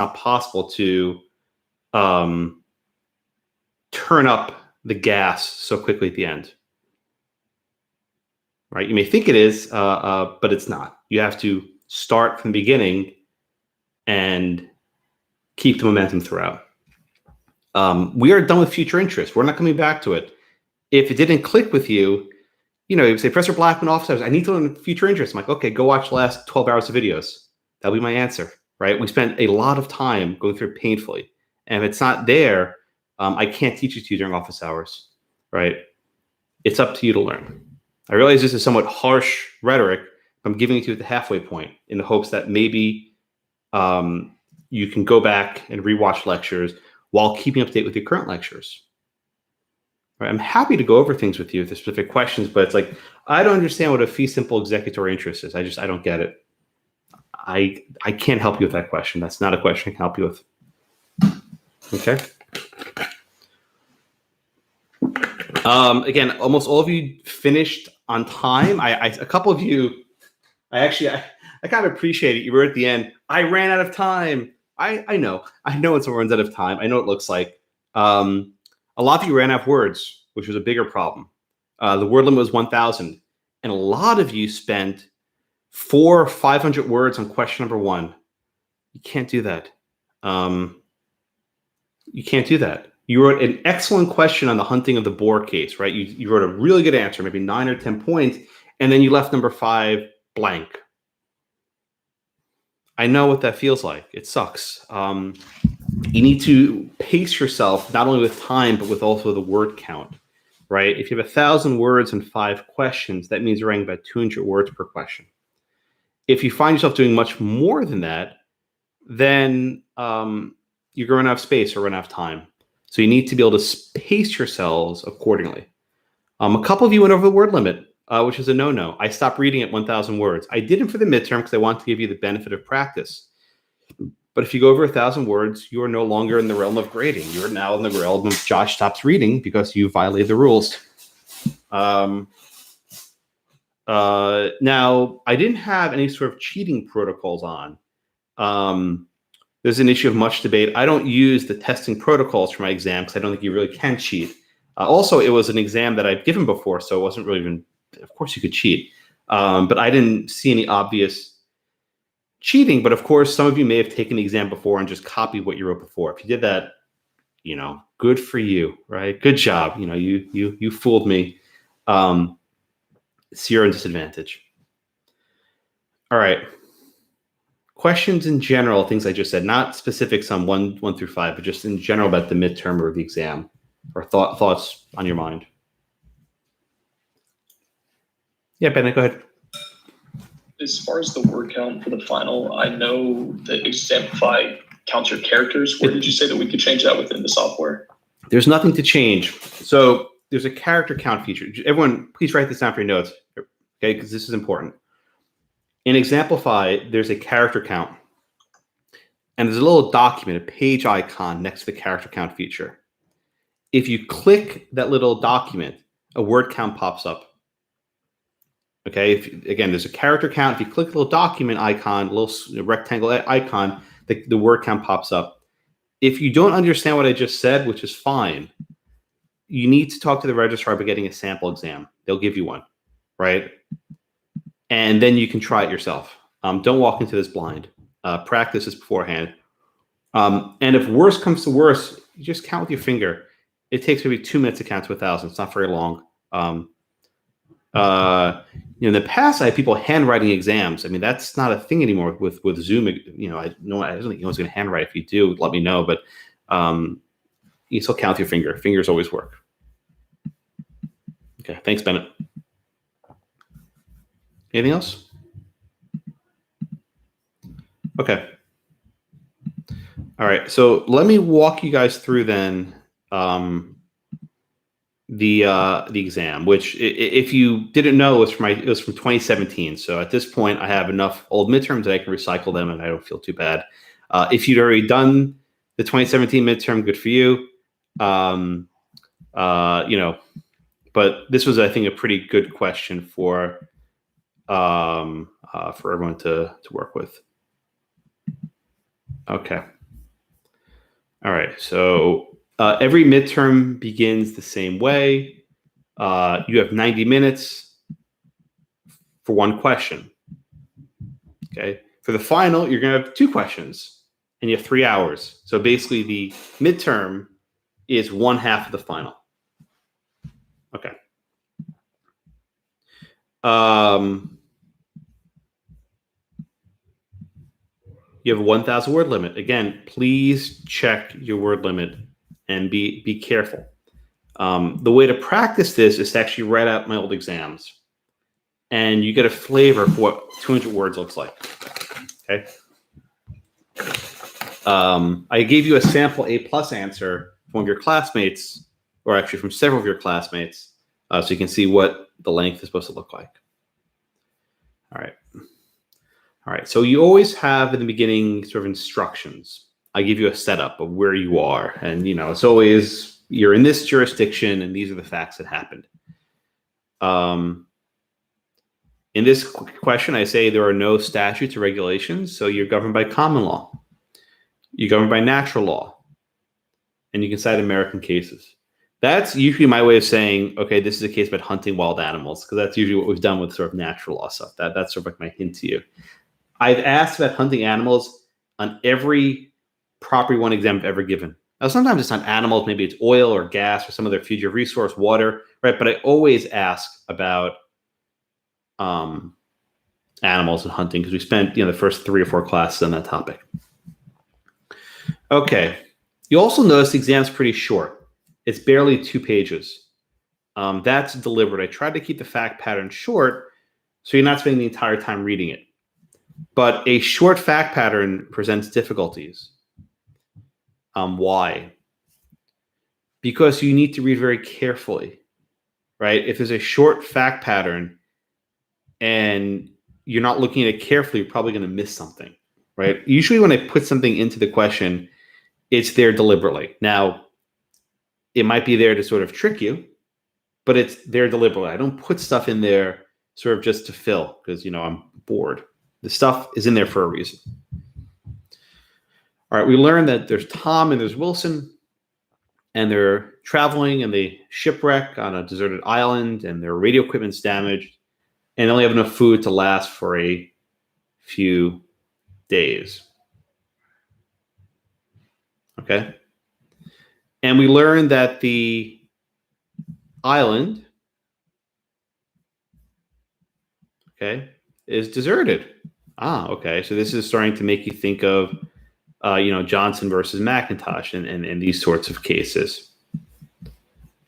not possible to turn up the gas so quickly at the end. Right? You may think it is, but it's not. You have to start from the beginning and keep the momentum throughout. We are done with future interest. We're not coming back to it. If it didn't click with you, you say, Professor Blackman, office hours, I need to learn future interest. I'm like, okay, go watch the last 12 hours of videos. That'll be my answer, right? We spent a lot of time going through it painfully. And if it's not there, I can't teach it to you during office hours, right? It's up to you to learn. I realize this is somewhat harsh rhetoric. I'm giving it to you at the halfway point in the hopes that maybe you can go back and rewatch lectures while keeping up to date with your current lectures. Right? I'm happy to go over things with you, the specific questions, but it's like, I don't understand what a fee simple executory interest is. I don't get it. I can't help you with that question. That's not a question I can help you with. Okay. Again, almost all of you finished on time. A couple of you, I kind of appreciate it. You were at the end. I ran out of time. I know when someone runs out of time. I know what it looks like. A lot of you ran out of words, which was a bigger problem. The word limit was 1,000. And a lot of you spent 400 or 500 words on question number 1. You can't do that. You can't do that. You wrote an excellent question on the hunting of the boar case, right? You wrote a really good answer, maybe 9 or 10 points, and then you left number 5 blank. I know what that feels like. It sucks. You need to pace yourself not only with time, but with also the word count, right? If you have 1,000 words and 5 questions, that means you're writing about 200 words per question. If you find yourself doing much more than that, then you're going to have space or run out of time. So you need to be able to pace yourselves accordingly. A couple of you went over the word limit, which is a no-no. I stopped reading at 1,000 words. I did it for the midterm because I want to give you the benefit of practice. But if you go over 1,000 words, you are no longer in the realm of grading. You are now in the realm of Josh stops reading because you violated the rules. Now, I didn't have any sort of cheating protocols on. There's an issue of much debate. I don't use the testing protocols for my exam because I don't think you really can cheat. Also, it was an exam that I've given before, so it wasn't really even, of course you could cheat. But I didn't see any obvious cheating. But of course, some of you may have taken the exam before and just copied what you wrote before. If you did that, good for you, right? Good job. You fooled me. It's your own disadvantage. All right. Questions in general, things I just said, not specifics on 1 through 5, but just in general about the midterm or the exam, or thoughts on your mind. Yeah, Bennett, go ahead. As far as the word count for the final, I know that Exemplify counts your characters. Where did you say that we could change that within the software? There's nothing to change. So there's a character count feature. Everyone, please write this down for your notes, okay? Because this is important. In Exemplify, there's a character count. And there's a little document, a page icon next to the character count feature. If you click that little document, a word count pops up. Okay, again, there's a character count. If you click the little document icon, a little rectangle icon, the word count pops up. If you don't understand what I just said, which is fine, you need to talk to the registrar about getting a sample exam. They'll give you one, right? And then you can try it yourself. Don't walk into this blind. Practice this beforehand. And if worse comes to worse, you just count with your finger. It takes maybe 2 minutes to count to 1,000. It's not very long. In the past, I had people handwriting exams. I mean, that's not a thing anymore with Zoom. I don't think anyone's going to handwrite. If you do, let me know. But you still count with your finger. Fingers always work. Okay, thanks, Bennett. Anything else? Okay. All right. So let me walk you guys through then the exam, which, if you didn't know, it was from 2017. So at this point, I have enough old midterms that I can recycle them, and I don't feel too bad. If you'd already done the 2017 midterm, good for you. But this was, I think, a pretty good question for everyone to work with. Okay. All right. So every midterm begins the same way. You have 90 minutes for one question. Okay. For the final, you're going to have 2 questions and you have 3 hours. So basically the midterm is 1/2 of the final. Okay. You have a 1,000 word limit. Again, please check your word limit and be careful. The way to practice this is to actually write out my old exams, and you get a flavor for what 200 words looks like. Okay. I gave you a sample A+ answer from one of your classmates, or actually from several of your classmates, so you can see what the length is supposed to look like. All right. All right. So you always have in the beginning sort of instructions. I give you a setup of where you are, and it's always you're in this jurisdiction, and these are the facts that happened. In this question, I say there are no statutes or regulations, so you're governed by common law. You're governed by natural law, and you can cite American cases. That's usually my way of saying, okay, this is a case about hunting wild animals, because that's usually what we've done with sort of natural law stuff. That's sort of like my hint to you. I've asked about hunting animals on every Prop1 exam I've ever given. Now, sometimes it's not animals, maybe it's oil or gas or some other fugitive resource, water, right? But I always ask about animals and hunting because we spent the first 3 or 4 classes on that topic. Okay. You also notice the exam's pretty short. It's barely 2 pages. That's deliberate. I tried to keep the fact pattern short so you're not spending the entire time reading it. But a short fact pattern presents difficulties. Why? Because you need to read very carefully, right? If there's a short fact pattern and you're not looking at it carefully, you're probably going to miss something, right? Usually when I put something into the question, it's there deliberately. Now, it might be there to sort of trick you, but it's there deliberately. I don't put stuff in there sort of just to fill because, I'm bored. The stuff is in there for a reason. All right, we learned that there's Tom and there's Wilson, and they're traveling and they shipwreck on a deserted island, and their radio equipment's damaged, and they only have enough food to last for a few days. Okay. And we learned that the island, okay, is deserted. Okay. So this is starting to make you think of, Johnson versus McIntosh and these sorts of cases.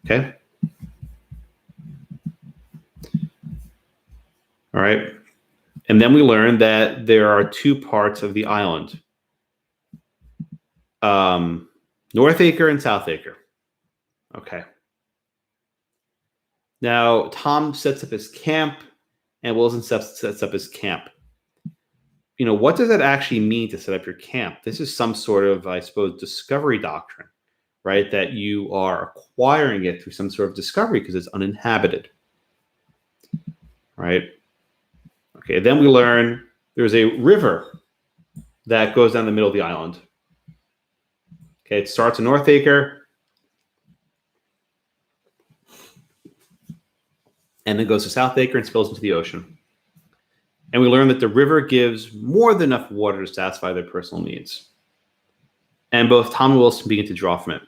Okay. All right. And then we learned that there are 2 parts of the island. North Acre and South Acre. Okay. Now, Tom sets up his camp and Wilson sets up his camp. What does that actually mean to set up your camp? This is some sort of, I suppose, discovery doctrine, right? That you are acquiring it through some sort of discovery because it's uninhabited, right? Okay, then we learn there's a river that goes down the middle of the island. Okay, it starts in North Acre and then goes to South Acre and spills into the ocean. And we learn that the river gives more than enough water to satisfy their personal needs. And both Tom and Wilson begin to draw from it.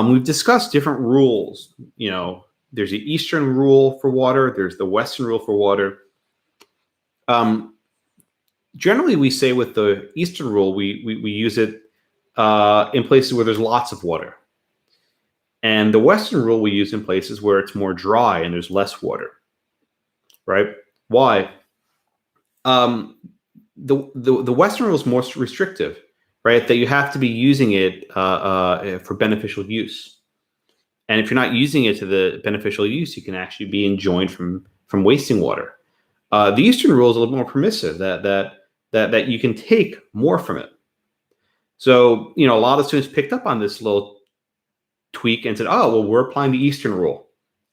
We've discussed different rules. There's the Eastern rule for water. There's the Western rule for water. Generally, we say with the Eastern rule, we use it in places where there's lots of water. And the Western rule we use in places where it's more dry and there's less water, right? Why? The Western rule is more restrictive, right? That you have to be using it for beneficial use. And if you're not using it to the beneficial use, you can actually be enjoined from wasting water. The Eastern rule is a little more permissive, that you can take more from it. So, a lot of students picked up on this little tweak and said, oh, well, we're applying the Eastern rule.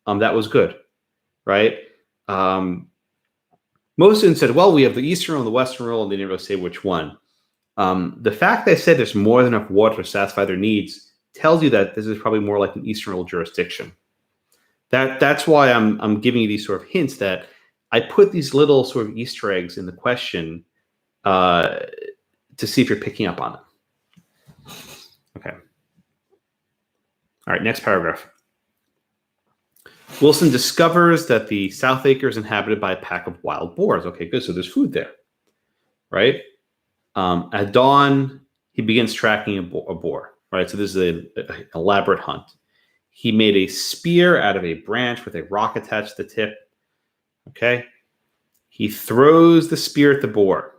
That was good, right? Most students said, well, we have the Eastern rule and the Western rule, and they didn't really say which one. The fact they said there's more than enough water to satisfy their needs tells you that this is probably more like an Eastern rule jurisdiction. That's why I'm giving you these sort of hints that I put these little sort of Easter eggs in the question to see if you're picking up on them. Okay. All right, next paragraph. Wilson discovers that the South Acre is inhabited by a pack of wild boars. Okay, good. So there's food there, right? At dawn, he begins tracking a boar, right? So this is an elaborate hunt. He made a spear out of a branch with a rock attached to the tip. Okay. He throws the spear at the boar.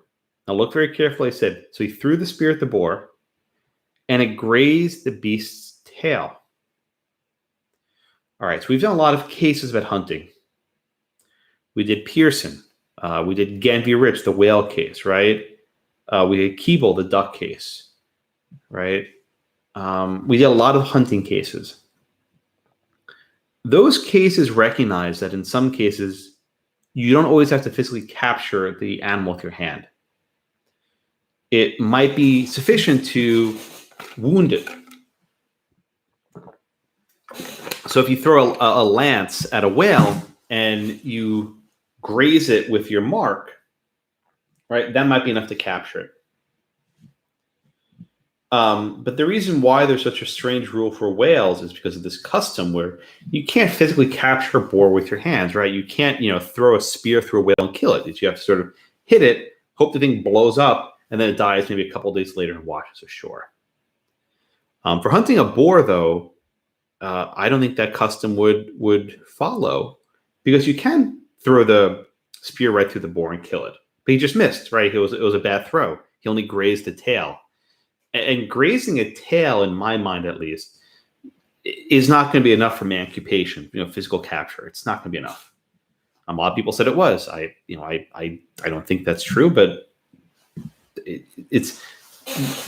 Now look very carefully. I said, so he threw the spear at the boar and it grazed the beast's tail. All right. So we've done a lot of cases about hunting. We did Pearson. We did Ganby Rich, the whale case, right? We did Keeble, the duck case, right? We did a lot of hunting cases. Those cases recognize that in some cases, you don't always have to physically capture the animal with your hand. It might be sufficient to wound it. So if you throw a lance at a whale and you graze it with your mark, right, that might be enough to capture it. But the reason why there's such a strange rule for whales is because of this custom where you can't physically capture a boar with your hands, right? You can't, throw a spear through a whale and kill it. You have to sort of hit it, hope the thing blows up, and then it dies maybe a couple of days later and washes ashore. For hunting a boar, though, I don't think that custom would follow because you can throw the spear right through the boar and kill it. But he just missed, right? It was a bad throw. He only grazed the tail. And grazing a tail, in my mind at least, is not going to be enough for mancupation, physical capture. It's not going to be enough. A lot of people said it was. I don't think that's true, but it's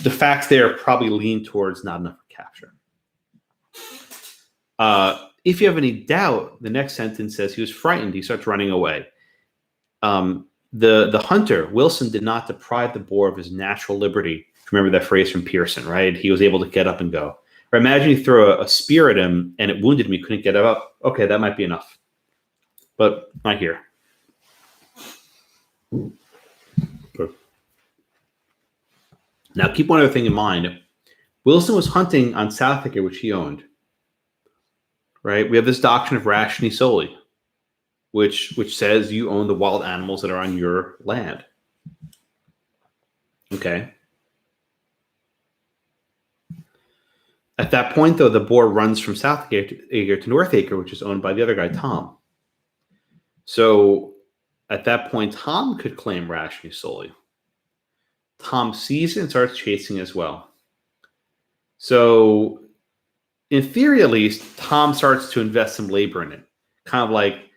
the facts there probably lean towards not enough for capture. If you have any doubt, the next sentence says he was frightened. He starts running away. The hunter, Wilson, did not deprive the boar of his natural liberty. Remember that phrase from Pearson, right? He was able to get up and go. Or imagine you throw a spear at him and it wounded him. He couldn't get up. Okay, that might be enough. But not here. Now, keep one other thing in mind. Wilson was hunting on South Acre, which he owned. Right? We have this doctrine of rationally solely, which says you own the wild animals that are on your land. Okay. At that point, though, the boar runs from South Acre to North Acre, which is owned by the other guy, Tom. So at that point, Tom could claim rationally solely. Tom sees it and starts chasing as well. So in theory, at least, Tom starts to invest some labor in it. Kind of like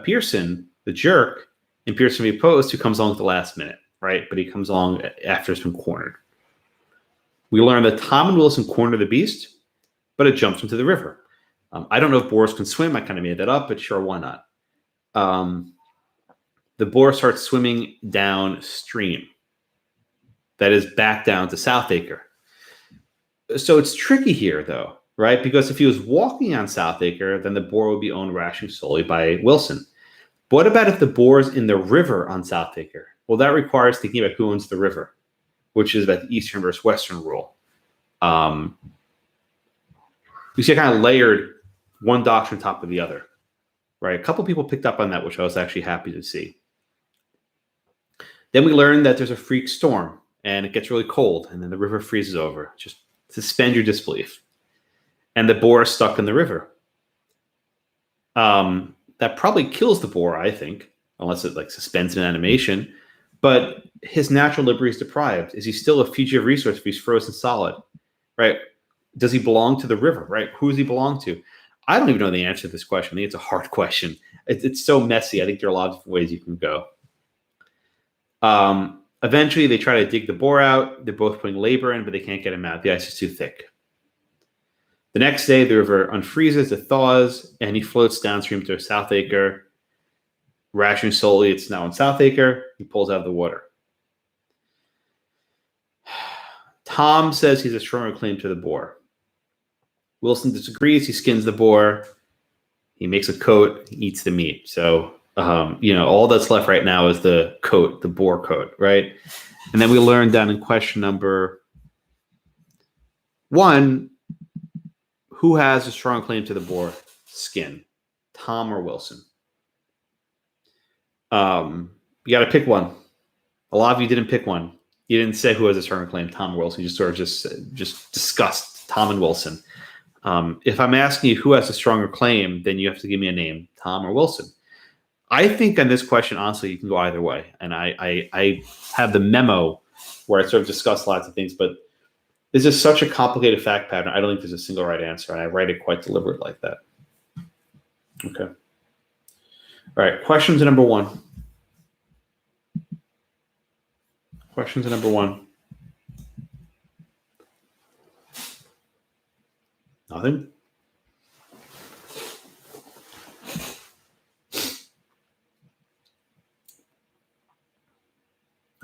Pearson, the jerk, in Pearson v. Post, who comes along at the last minute, right? But he comes along after it's been cornered. We learn that Tom and Wilson corner the beast, but it jumps into the river. I don't know if boars can swim. I kind of made that up, but sure, why not? The boar starts swimming downstream. That is back down to South Acre. So it's tricky here, though, right? Because if he was walking on South Acre, then the boar would be owned rationally solely by Wilson. But what about if the boar is in the river on South Acre? Well, that requires thinking about who owns the river, which is about the Eastern versus Western rule. You see, I kind of layered one doctrine on top of the other, right? A couple people picked up on that, which I was actually happy to see. Then we learned that there's a freak storm, and it gets really cold, and then the river freezes over. Just suspend your disbelief. And the boar is stuck in the river. That probably kills the boar, I think, unless it suspends an animation. But his natural liberty is deprived. Is he still a fugitive resource if he's frozen solid? Right? Does he belong to the river? Right? Who does he belong to? I don't even know the answer to this question. I think it's a hard question. It's so messy. I think there are a lot of different ways you can go. Eventually, they try to dig the boar out. They're both putting labor in, but they can't get him out. The ice is too thick. The next day, the river unfreezes, it thaws, and he floats downstream to South Acre. Rationing solely, it's now in South Acre. He pulls out of the water. Tom says he's a stronger claim to the boar. Wilson disagrees. He skins the boar. He makes a coat. He eats the meat. So, all that's left right now is the coat, the boar coat, right? And then we learned down in question number 1, who has a strong claim to the boar skin, Tom or Wilson? You got to pick one. A lot of you didn't pick one. You didn't say who has a stronger claim, Tom or Wilson. You just sort of just discussed Tom and Wilson. If I'm asking you who has a stronger claim, then you have to give me a name, Tom or Wilson. I think on this question, honestly, you can go either way. And I have the memo where I sort of discuss lots of things, but this is such a complicated fact pattern. I don't think there's a single right answer, and I write it quite deliberate like that. Okay. All right. Questions number 1. Questions number 1. Nothing?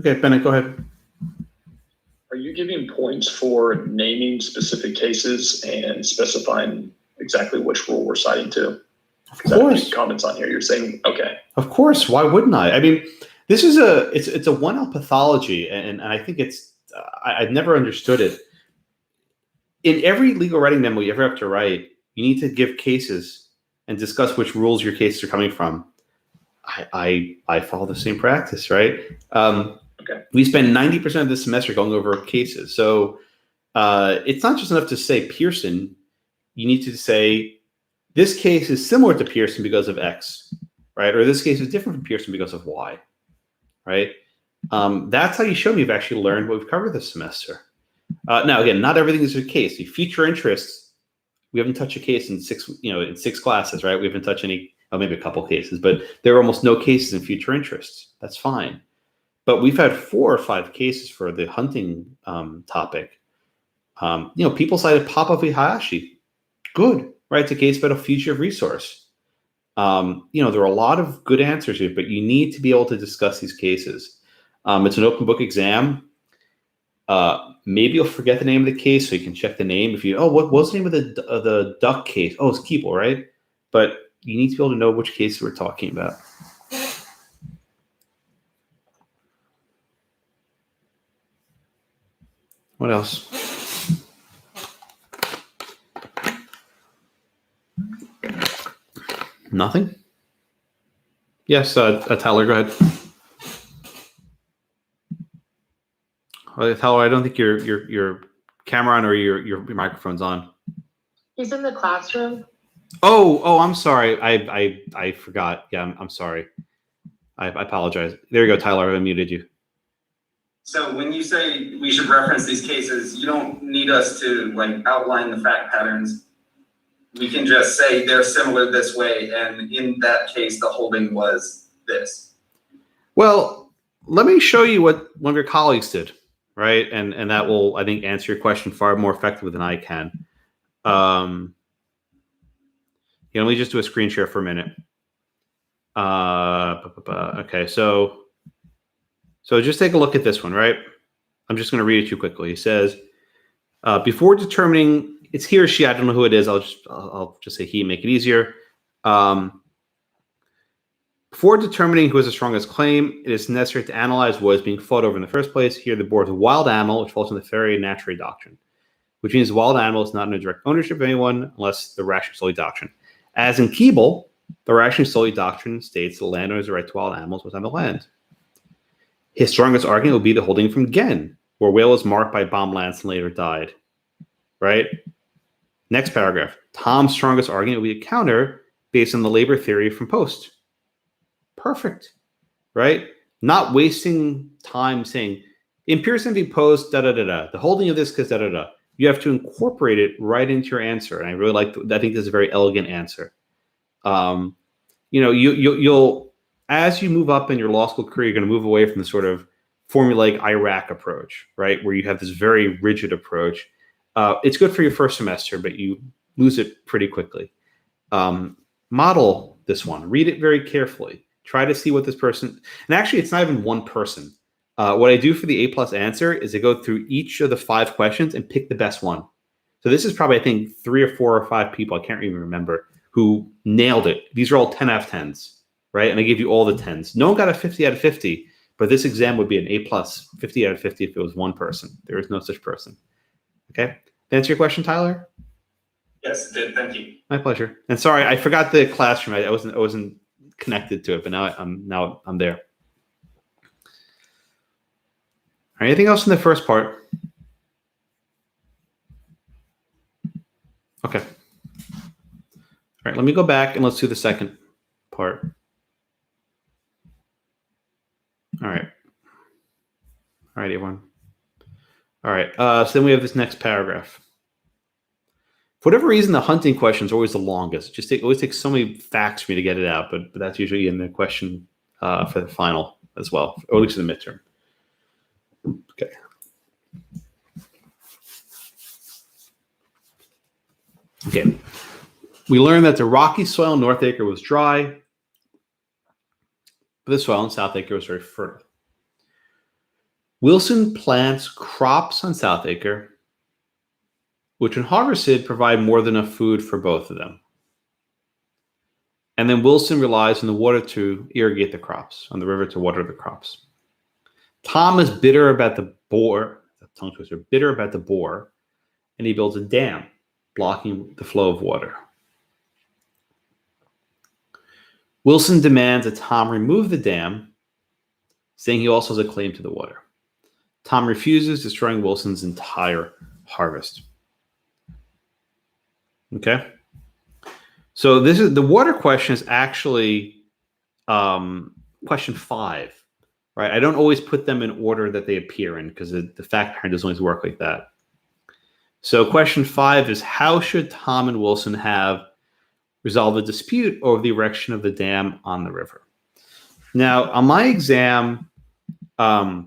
Okay, Bennett, go ahead. Are you giving points for naming specific cases and specifying exactly which rule we're citing to? Of course. Comments on here. You're saying, okay. Of course. Why wouldn't I? I mean, this is it's a 1L pathology, and I think I've never understood it. In every legal writing memo you ever have to write, you need to give cases and discuss which rules your cases are coming from. I follow the same practice, right? Okay. We spend 90% of this semester going over cases. So it's not just enough to say Pearson. You need to say, this case is similar to Pearson because of X, right? Or this case is different from Pearson because of Y, right? That's how you show me you've actually learned what we've covered this semester. Now, again, not everything is a case. The future interests, we haven't touched a case in 6 classes, right? We haven't touched maybe a couple cases, but there are almost no cases in future interests. That's fine. But we've had 4 or 5 cases for the hunting topic. People cited Papa v. Hayashi. Good, right? It's a case about a fugitive resource. There are a lot of good answers here, but you need to be able to discuss these cases. It's an open book exam. Maybe you'll forget the name of the case, so you can check the name. What was the name of the duck case? Oh, it's Keeble, right? But you need to be able to know which case we're talking about. What else? Nothing? Yes, Tyler, go ahead. Tyler, I don't think your camera on or your microphone's on. He's in the classroom. Oh, I'm sorry. I forgot. Yeah, I'm sorry. I apologize. There you go, Tyler. I muted you. So when you say we should reference these cases, you don't need us to outline the fact patterns. We can just say they're similar this way, and in that case, the holding was this. Well, let me show you what one of your colleagues did, right? And that will, I think, answer your question far more effectively than I can. Let me just do a screen share for a minute. Okay, so just take a look at this one, right? I'm just going to read it to you quickly. He says, before determining, it's he or she, I don't know who it is. I'll just say he, make it easier. Before determining who has the strongest claim, it is necessary to analyze what is being fought over in the first place. Here, the boar is a wild animal, which falls in the fair naturally doctrine, which means the wild animal is not in a direct ownership of anyone unless the rational solely doctrine. As in Keeble, the rational solely doctrine states the landowner has the right to wild animals within the land. His strongest argument will be the holding from Gen, where whale was marked by bomb lance and later died. Right? Next paragraph. Tom's strongest argument will be a counter based on the labor theory from Post. Perfect. Right? Not wasting time saying, in Pearson v. Post, the holding of this because You have to incorporate it right into your answer. And I really I think this is a very elegant answer. You'll as you move up in your law school career, you're going to move away from the sort of formulaic Iraq approach, right? Where you have this very rigid approach. It's good for your first semester, but you lose it pretty quickly. Model this one. Read it very carefully. Try to see what this person, and actually it's not even one person. What I do for the A+ answer is I go through each of the 5 questions and pick the best one. So this is probably, I think, 3 or 4 or 5 people, I can't even remember, who nailed it. These are all 10 out of 10s, right? And I give you all the 10s. No one got a 50 out of 50, but this exam would be an A+, 50 out of 50 if it was one person. There is no such person. Okay? To answer your question, Tyler? Yes, it did. Thank you. My pleasure. And sorry, I forgot the classroom. I wasn't connected to it, but now I'm there. All right, anything else in the first part? Okay. All right, let me go back and let's do the second part. All right. All right, everyone. All right, so then we have this next paragraph. For whatever reason, the hunting question is always the longest. It always takes so many facts for me to get it out, but that's usually in the question for the final as well, or at least in the midterm. Okay. Okay. We learned that the rocky soil in North Acre was dry, but the soil in South Acre was very fertile. Wilson plants crops on South Acre, which when harvested provide more than enough food for both of them. And then Wilson relies on the water to irrigate the crops, on the river to water the crops. Tom is bitter about the bore, and he builds a dam, blocking the flow of water. Wilson demands that Tom remove the dam, saying he also has a claim to the water. Tom refuses, destroying Wilson's entire harvest. Okay? So this is the water question is actually question 5, right? I don't always put them in order that they appear in because the fact pattern doesn't always work like that. So question 5 is, how should Tom and Wilson have resolved a dispute over the erection of the dam on the river? Now, on my exam, the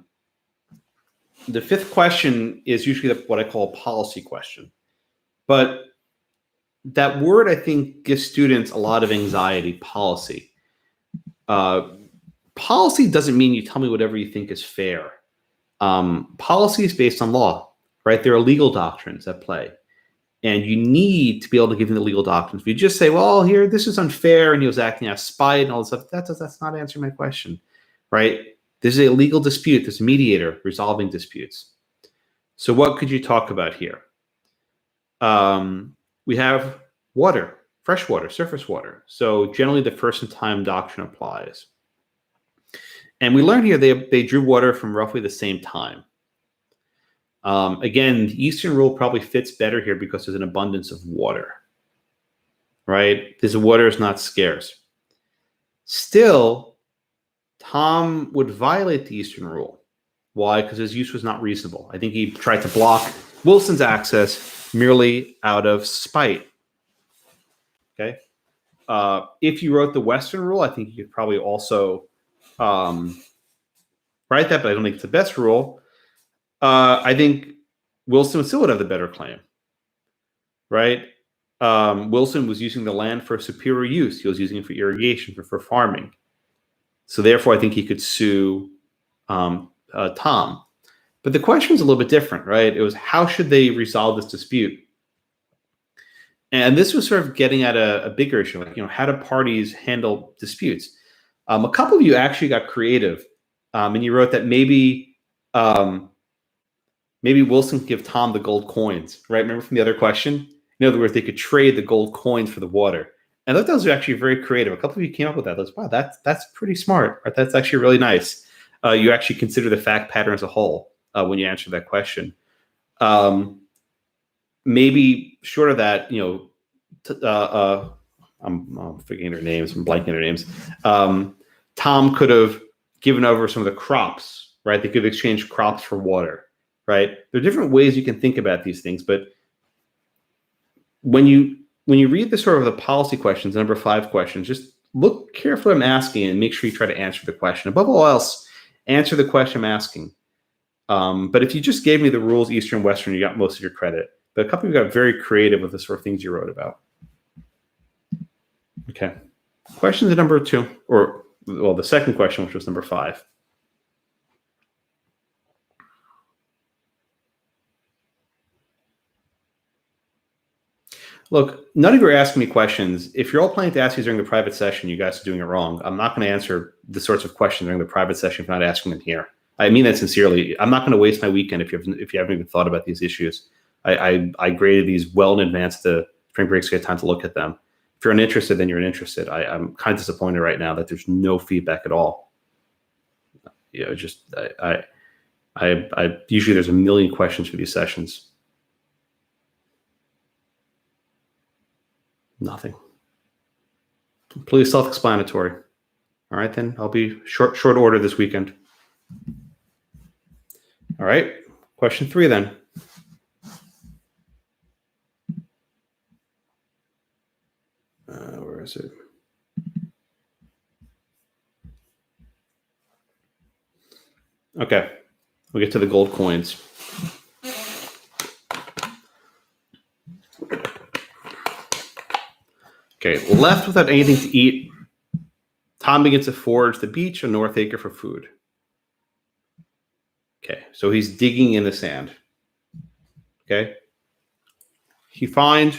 5th question is usually what I call a policy question. But that word, I think, gives students a lot of anxiety, policy. Policy doesn't mean you tell me whatever you think is fair. Policy is based on law, right? There are legal doctrines at play. And you need to be able to give them the legal doctrines. If you just say, well, here, this is unfair, and he was acting out of spite and all this stuff, that's not answering my question, right? This is a legal dispute. There's a mediator resolving disputes. So what could you talk about here? We have water, fresh water, surface water. So generally the first in time doctrine applies. And we learned here they drew water from roughly the same time. Again, the Eastern rule probably fits better here because there's an abundance of water, right? This water is not scarce. Still, Tom would violate the Eastern rule. Why? Because his use was not reasonable. I think he tried to block Wilson's access merely out of spite. Okay. If you wrote the Western rule, I think you could probably also write that, but I don't think it's the best rule. I think Wilson still would have the better claim, right? Wilson was using the land for superior use. He was using it for irrigation, for farming. So therefore, I think he could sue Tom. But the question was a little bit different, right? It was, how should they resolve this dispute? And this was sort of getting at a bigger issue, like, how do parties handle disputes? A couple of you actually got creative, and you wrote that maybe Wilson could give Tom the gold coins, right? Remember from the other question? In other words, they could trade the gold coins for the water. And I thought those were actually very creative. A couple of you came up with that. I was, wow, that's pretty smart. Right? That's actually really nice. You actually consider the fact pattern as a whole when you answer that question. Maybe short of that, I'm forgetting their names. I'm blanking their names. Tom could have given over some of the crops, right? They could have exchanged crops for water, right? There are different ways you can think about these things, but when you read the sort of the policy questions, number 5 questions, just look carefully what I'm asking and make sure you try to answer the question. Above all else, answer the question I'm asking. But if you just gave me the rules, Eastern, Western, you got most of your credit. But a couple of you got very creative with the sort of things you wrote about. Okay. Question to number 2, or well, the second question, which was number 5. Look, none of you are asking me questions. If you're all planning to ask these during the private session, you guys are doing it wrong. I'm not going to answer the sorts of questions during the private session if you're not asking them here. I mean that sincerely. I'm not going to waste my weekend if you haven't even thought about these issues. I graded these well in advance to spring breaks to get time to look at them. If you're uninterested, then you're uninterested. I'm kind of disappointed right now that there's no feedback at all. You know, just I usually there's a million questions for these sessions. Nothing. Completely self-explanatory. All right, then I'll be short order this weekend. All right, question 3 then. Where is it? Okay, we get to the gold coins. Okay, left without anything to eat, Tom begins to forage the beach on North Acre for food. Okay, so he's digging in the sand. Okay, he finds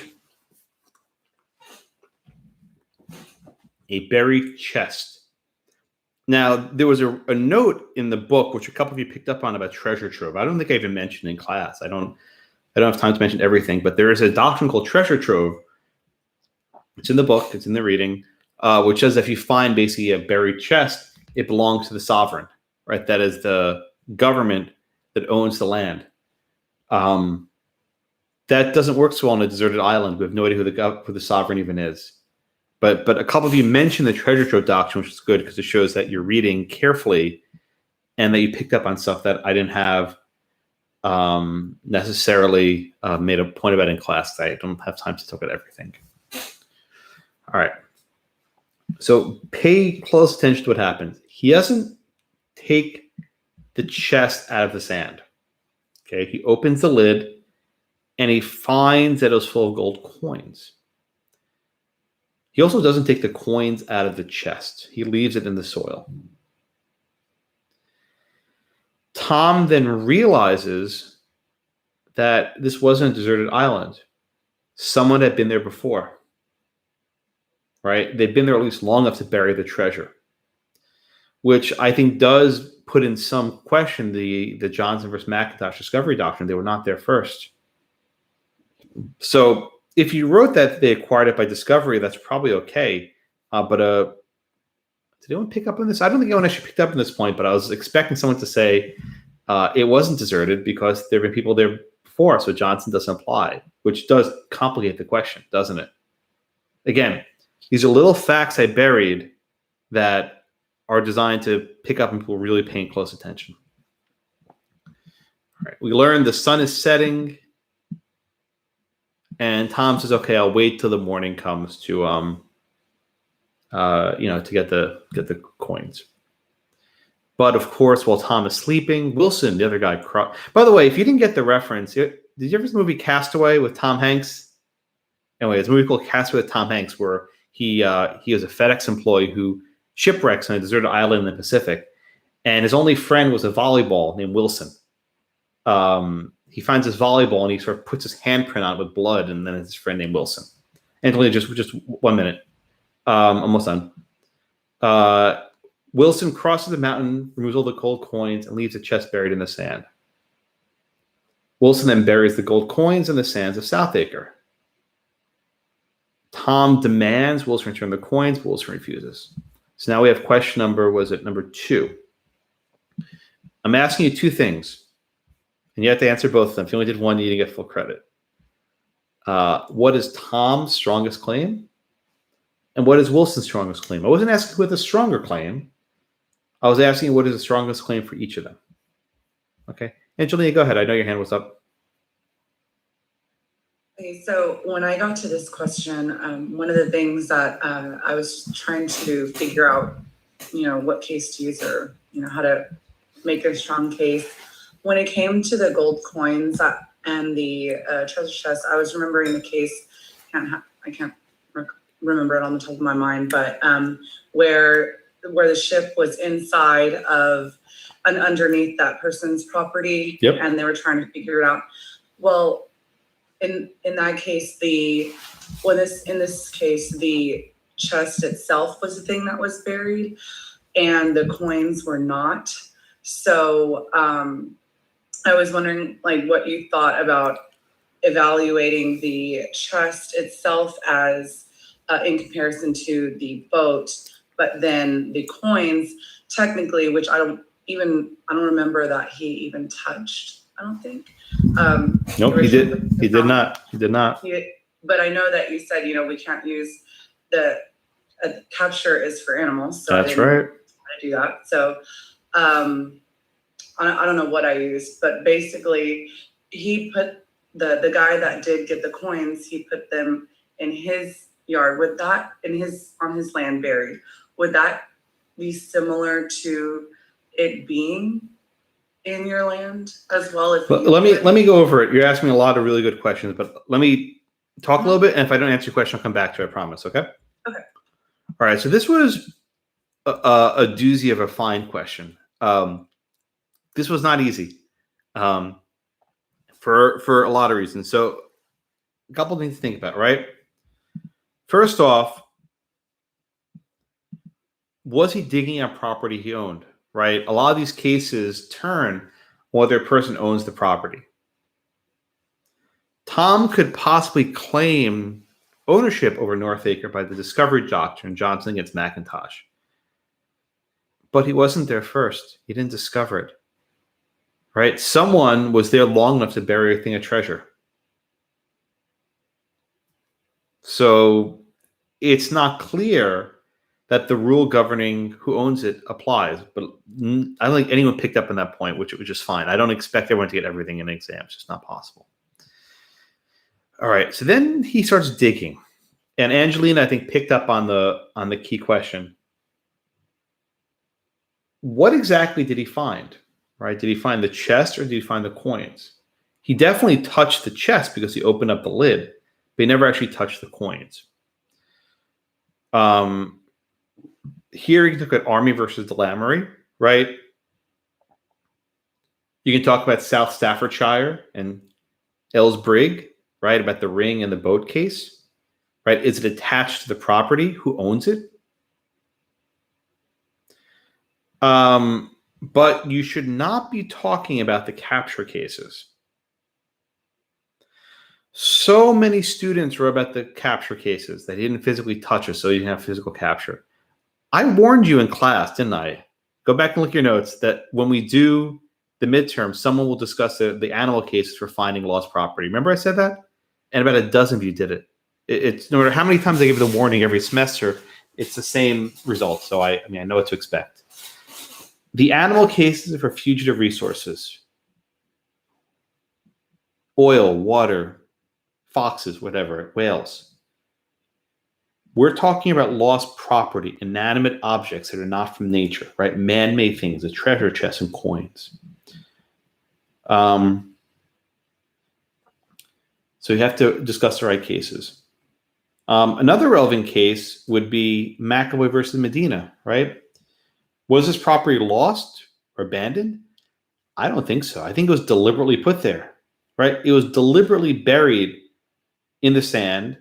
a buried chest. Now, there was a note in the book, which a couple of you picked up on, about treasure trove. I don't think I even mentioned in class. I don't have time to mention everything, but there is a doctrine called treasure trove. It's in the book. It's in the reading, which says if you find basically a buried chest, it belongs to the sovereign, right? That is the government that owns the land. That doesn't work so well on a deserted island. We have no idea who the sovereign even is. But a couple of you mentioned the treasure trove doctrine, which is good because it shows that you're reading carefully and that you picked up on stuff that I didn't have necessarily made a point about in class. I don't have time to talk about everything. All right. So pay close attention to what happens. He doesn't take the chest out of the sand. Okay. He opens the lid and he finds that it was full of gold coins. He also doesn't take the coins out of the chest. He leaves it in the soil. Tom then realizes that this wasn't a deserted island. Someone had been there before. Right? They've been there at least long enough to bury the treasure, which I think does put in some question the Johnson versus McIntosh discovery doctrine. They were not there first. So if you wrote that they acquired it by discovery, that's probably okay. But did anyone pick up on this? I don't think anyone actually picked up on this point, but I was expecting someone to say it wasn't deserted because there have been people there before, so Johnson doesn't apply, which does complicate the question, doesn't it? Again, these are little facts I buried that are designed to pick up on people really paying close attention. All right, we learned the sun is setting, and Tom says, "Okay, I'll wait till the morning comes to, to get the coins." But of course, while Tom is sleeping, Wilson, the other guy, by the way, if you didn't get the reference, did you ever see the movie Castaway with Tom Hanks? Anyway, it's a movie called Castaway with Tom Hanks where he was a FedEx employee who shipwrecks on a deserted island in the Pacific, and his only friend was a volleyball named Wilson. He finds his volleyball and he sort of puts his handprint on it with blood, and then it's his friend named Wilson. Angelina, just 1 minute, almost done. Wilson crosses the mountain, removes all the gold coins, and leaves a chest buried in the sand. Wilson then buries the gold coins in the sands of South Acre. Tom demands Wilson return the coins. Wilson refuses. So now we have question number 2. I'm asking you 2 things, and you have to answer both of them. If you only did one, you need to get full credit. What is Tom's strongest claim? And what is Wilson's strongest claim? I wasn't asking who had the stronger claim. I was asking what is the strongest claim for each of them. Okay. Angelina, go ahead. I know your hand was up. Okay, so when I got to this question, one of the things that I was trying to figure out, what case to use or, how to make a strong case. When it came to the gold coins and the treasure chest, I was remembering the case, I can't remember it on the top of my mind, but where the ship was inside of and underneath that person's property, yep. And they were trying to figure it out. Well, in that case, in this case, the chest itself was the thing that was buried, and the coins were not. So I was wondering, like, what you thought about evaluating the chest itself as in comparison to the boat, but then the coins, technically, which I don't remember that he even touched. I don't think. Nope, he did. He did not. He did not. But I know that you said, we can't use the capture is for animals. So That's right. I do that. So I don't know what I used, but basically he put the guy that did get the coins, he put them in his yard. Would that on his land buried, would that be similar to it being in your land as well? Let me go over it. You're asking me a lot of really good questions, but let me talk a little bit, and if I don't answer your question, I'll come back to it, I promise, okay? Okay. All right, so this was a doozy of a fine question. This was not easy for a lot of reasons. So a couple things to think about, right? First off, was he digging up property he owned, right? A lot of these cases turn whether a person owns the property. Tom could possibly claim ownership over Northacre by the discovery doctrine, Johnson against McIntosh. But he wasn't there first. He didn't discover it, right? Someone was there long enough to bury a thing of treasure. So it's not clear that the rule governing who owns it applies. But I don't think anyone picked up on that point, which was just fine. I don't expect everyone to get everything in exams. It's just not possible. All right, so then he starts digging. And Angelina, I think, picked up on the key question. What exactly did he find? Right? Did he find the chest or did he find the coins? He definitely touched the chest because he opened up the lid, but he never actually touched the coins. Here you look at Army versus Delamere, right? You can talk about South Staffordshire and Ellsbrig, right? About the ring and the boat case, right? Is it attached to the property? Who owns it? But you should not be talking about the capture cases. So many students wrote about the capture cases that he didn't physically touch us, so he didn't have physical capture. I warned you in class, didn't I? Go back and look at your notes that when we do the midterm, someone will discuss the animal cases for finding lost property. Remember I said that? And about a dozen of you did it. It's no matter how many times I give the warning every semester, it's the same result. So I know what to expect. The animal cases are for fugitive resources. Oil, water, foxes, whatever, whales. We're talking about lost property, inanimate objects that are not from nature, right? Man-made things, a treasure chest and coins. So you have to discuss the right cases. Another relevant case would be McAvoy versus Medina, right? Was this property lost or abandoned? I don't think so. I think it was deliberately put there, right? It was deliberately buried in the sand.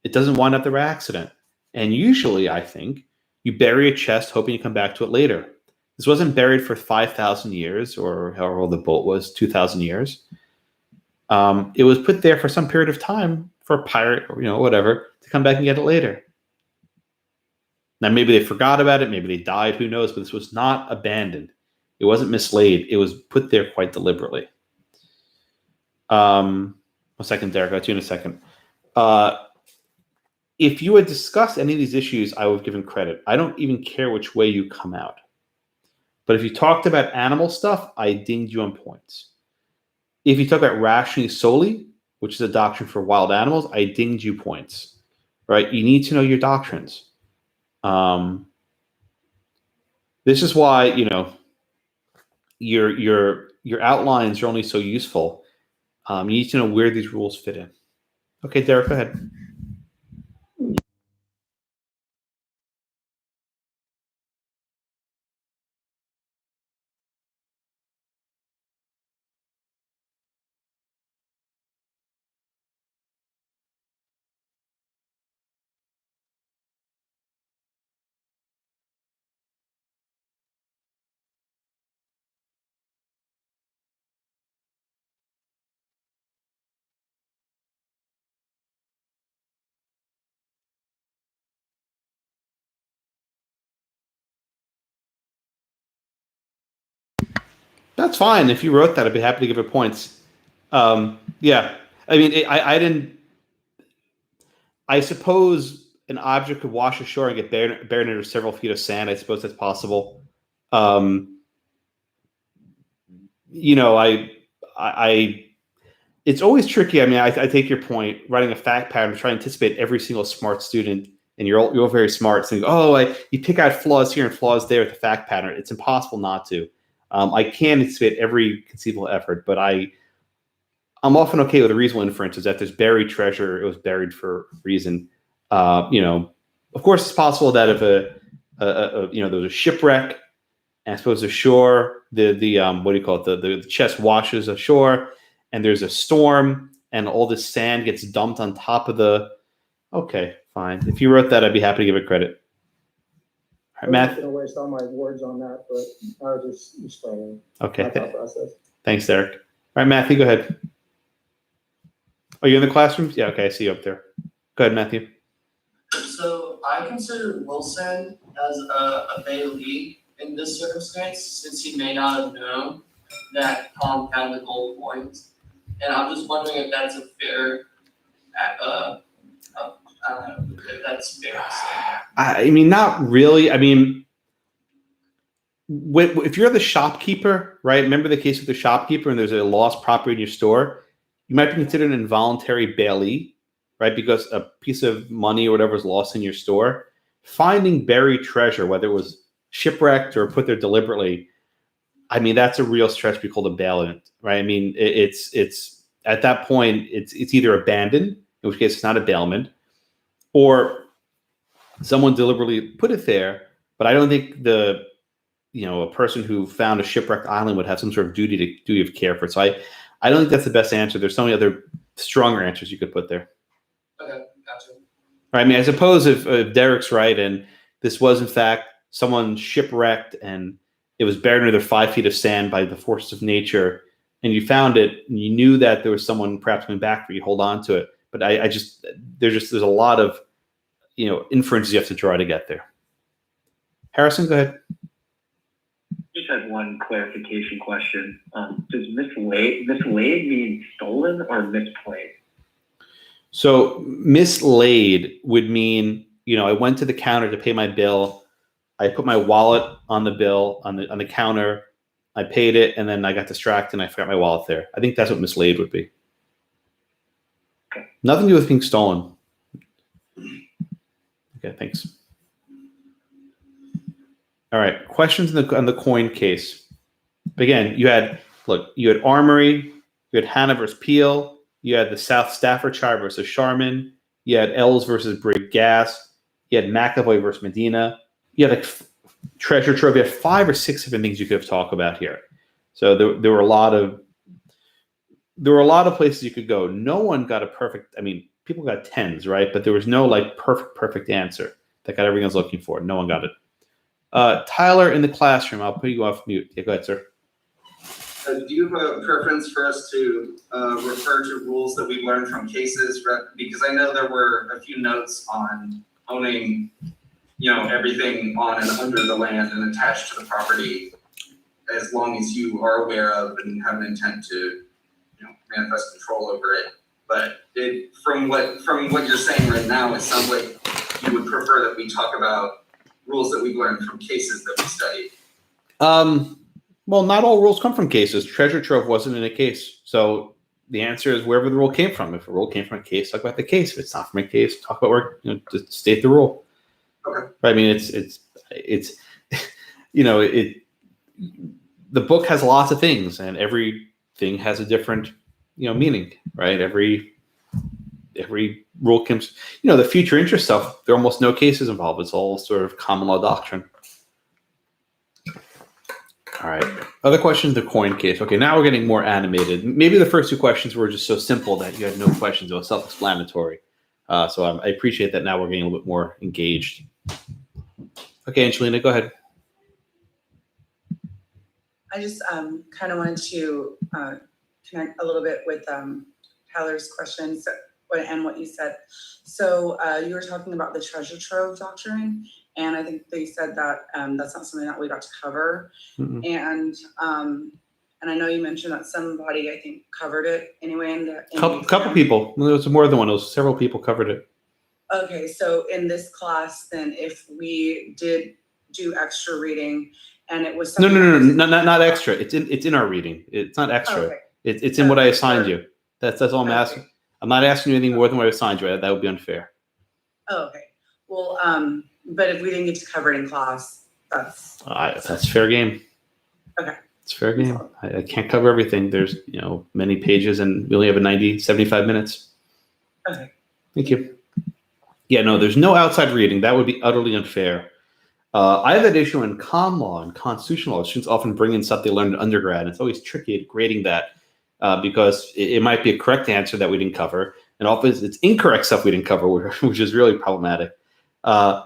It doesn't wind up there by accident. And usually, I think, you bury a chest hoping you come back to it later. This wasn't buried for 5,000 years or however old the boat was, 2,000 years. It was put there for some period of time for a pirate or whatever to come back and get it later. Now, maybe they forgot about it. Maybe they died. Who knows? But this was not abandoned. It wasn't mislaid. It was put there quite deliberately. One second, Derek. I'll to you in a second. If you had discussed any of these issues, I would have given credit. I don't even care which way you come out. But if you talked about animal stuff, I dinged you on points. If you talk about rationing solely, which is a doctrine for wild animals, I dinged you points. Right? You need to know your doctrines. This is why your outlines are only so useful. You need to know where these rules fit in. Okay, Derek, go ahead. That's fine. If you wrote that, I'd be happy to give it points. Yeah. I mean, I didn't. I suppose an object could wash ashore and get buried under several feet of sand. I suppose that's possible. You know, it's always tricky. I mean, I take your point. Writing a fact pattern to try to anticipate every single smart student, and you're all very smart. Saying, "Oh, you pick out flaws here and flaws there with the fact pattern." It's impossible not to. I can anticipate every conceivable effort, but I'm often okay with a reasonable inference is that there's buried treasure. It was buried for a reason. You know, of course, it's possible that if there was a shipwreck, and I suppose ashore, what do you call it? The chest washes ashore, and there's a storm, and all this sand gets dumped on top of the. Okay, fine. If you wrote that, I'd be happy to give it credit. All right, Matt. I'm not going to waste all my words on that, but I was just explaining Okay. my thought process. Thanks, Derek. All right, Matthew, go ahead. Are you in the classrooms? Yeah, okay, I see you up there. Go ahead, Matthew. So I consider Wilson as a bailee in this circumstance, since he may not have known that Tom found the gold coins. And I'm just wondering if that's a fair, if that's fair to say. I mean, not really. I mean, if you're the shopkeeper, right? Remember the case with the shopkeeper and there's a lost property in your store? You might be considered an involuntary bailee, right? Because a piece of money or whatever was lost in your store. Finding buried treasure, whether it was shipwrecked or put there deliberately, I mean, that's a real stretch to be called a bailment, right? I mean, it's at that point, it's either abandoned, in which case it's not a bailment, or someone deliberately put it there. But I don't think a person who found a shipwrecked island would have some sort of duty of care for it. So I don't think that's the best answer. There's so many other stronger answers you could put there. Okay, gotcha. Right. I mean, I suppose if Derek's right and this was in fact someone shipwrecked and it was buried under 5 feet of sand by the forces of nature, and you found it and you knew that there was someone perhaps coming back for you, hold on to it. But there's a lot of inferences you have to draw to get there. Harrison, go ahead. Just had one clarification question. Does mislaid mean stolen or misplaced? So mislaid would mean, I went to the counter to pay my bill. I put my wallet on the bill on the counter. I paid it, and then I got distracted and I forgot my wallet there. I think that's what mislaid would be. Okay. Nothing to do with being stolen. Okay, thanks. All right, questions on the coin case. Again, you had Armory, you had Hannah versus Peel, you had the South Staffordshire versus Sharman, you had Ells versus Brig Gas, you had McAvoy versus Medina, you had Treasure Trove. You had 5 or 6 different things you could have talked about here. So there were a lot of places you could go. No one got a perfect. I mean, people got 10s, right? But there was no perfect answer that got everything I was looking for. No one got it. Tyler in the classroom. I'll put you off mute. Yeah, go ahead, sir. Do you have a preference for us to refer to rules that we learned from cases? Because I know there were a few notes on owning, everything on and under the land and attached to the property, as long as you are aware of and have an intent to, manifest control over it. But from what you're saying right now, it sounds like you would prefer that we talk about rules that we've learned from cases that we studied. Well, not all rules come from cases. Treasure Trove wasn't in a case. So the answer is wherever the rule came from. If a rule came from a case, talk about the case. If it's not from a case, talk about where, to state the rule. Okay. I mean, it's the book has lots of things and everything has a different, meaning, right? Every rule comes, the future interest stuff, there are almost no cases involved. It's all sort of common law doctrine. All right. Other questions, the coin case. Okay, now we're getting more animated. Maybe the first 2 questions were just so simple that you had no questions. It was self-explanatory. So I appreciate that now we're getting a little bit more engaged. Okay, Angelina, go ahead. I just kind of wanted to connect a little bit with Tyler's questions and what you said. So you were talking about the treasure trove doctrine, and I think they said that that's not something that we got to cover. Mm-hmm. And And I know you mentioned that somebody, I think, covered it anyway in the. in the Couple exam. people. There was more than one. It was several people covered it. Okay, so in this class, then if we did do extra reading and it was No, something. no, no, that no, was- not extra. It's in our reading. It's not extra. Okay. It's in what I Okay, assigned sure. you. That's all I'm Okay. asking. I'm not asking you anything more than what I assigned you. That would be unfair. Oh, okay. Well, but if we didn't get to cover it in class, That's fair game. Okay. It's fair game. I can't cover everything. There's many pages, and we only have 75 minutes. Okay. Thank you. Yeah, no, there's no outside reading. That would be utterly unfair. I have that issue in con law and constitutional law. Students often bring in stuff they learned in undergrad. And it's always tricky at grading that because it might be a correct answer that we didn't cover. And often it's incorrect stuff we didn't cover, which is really problematic.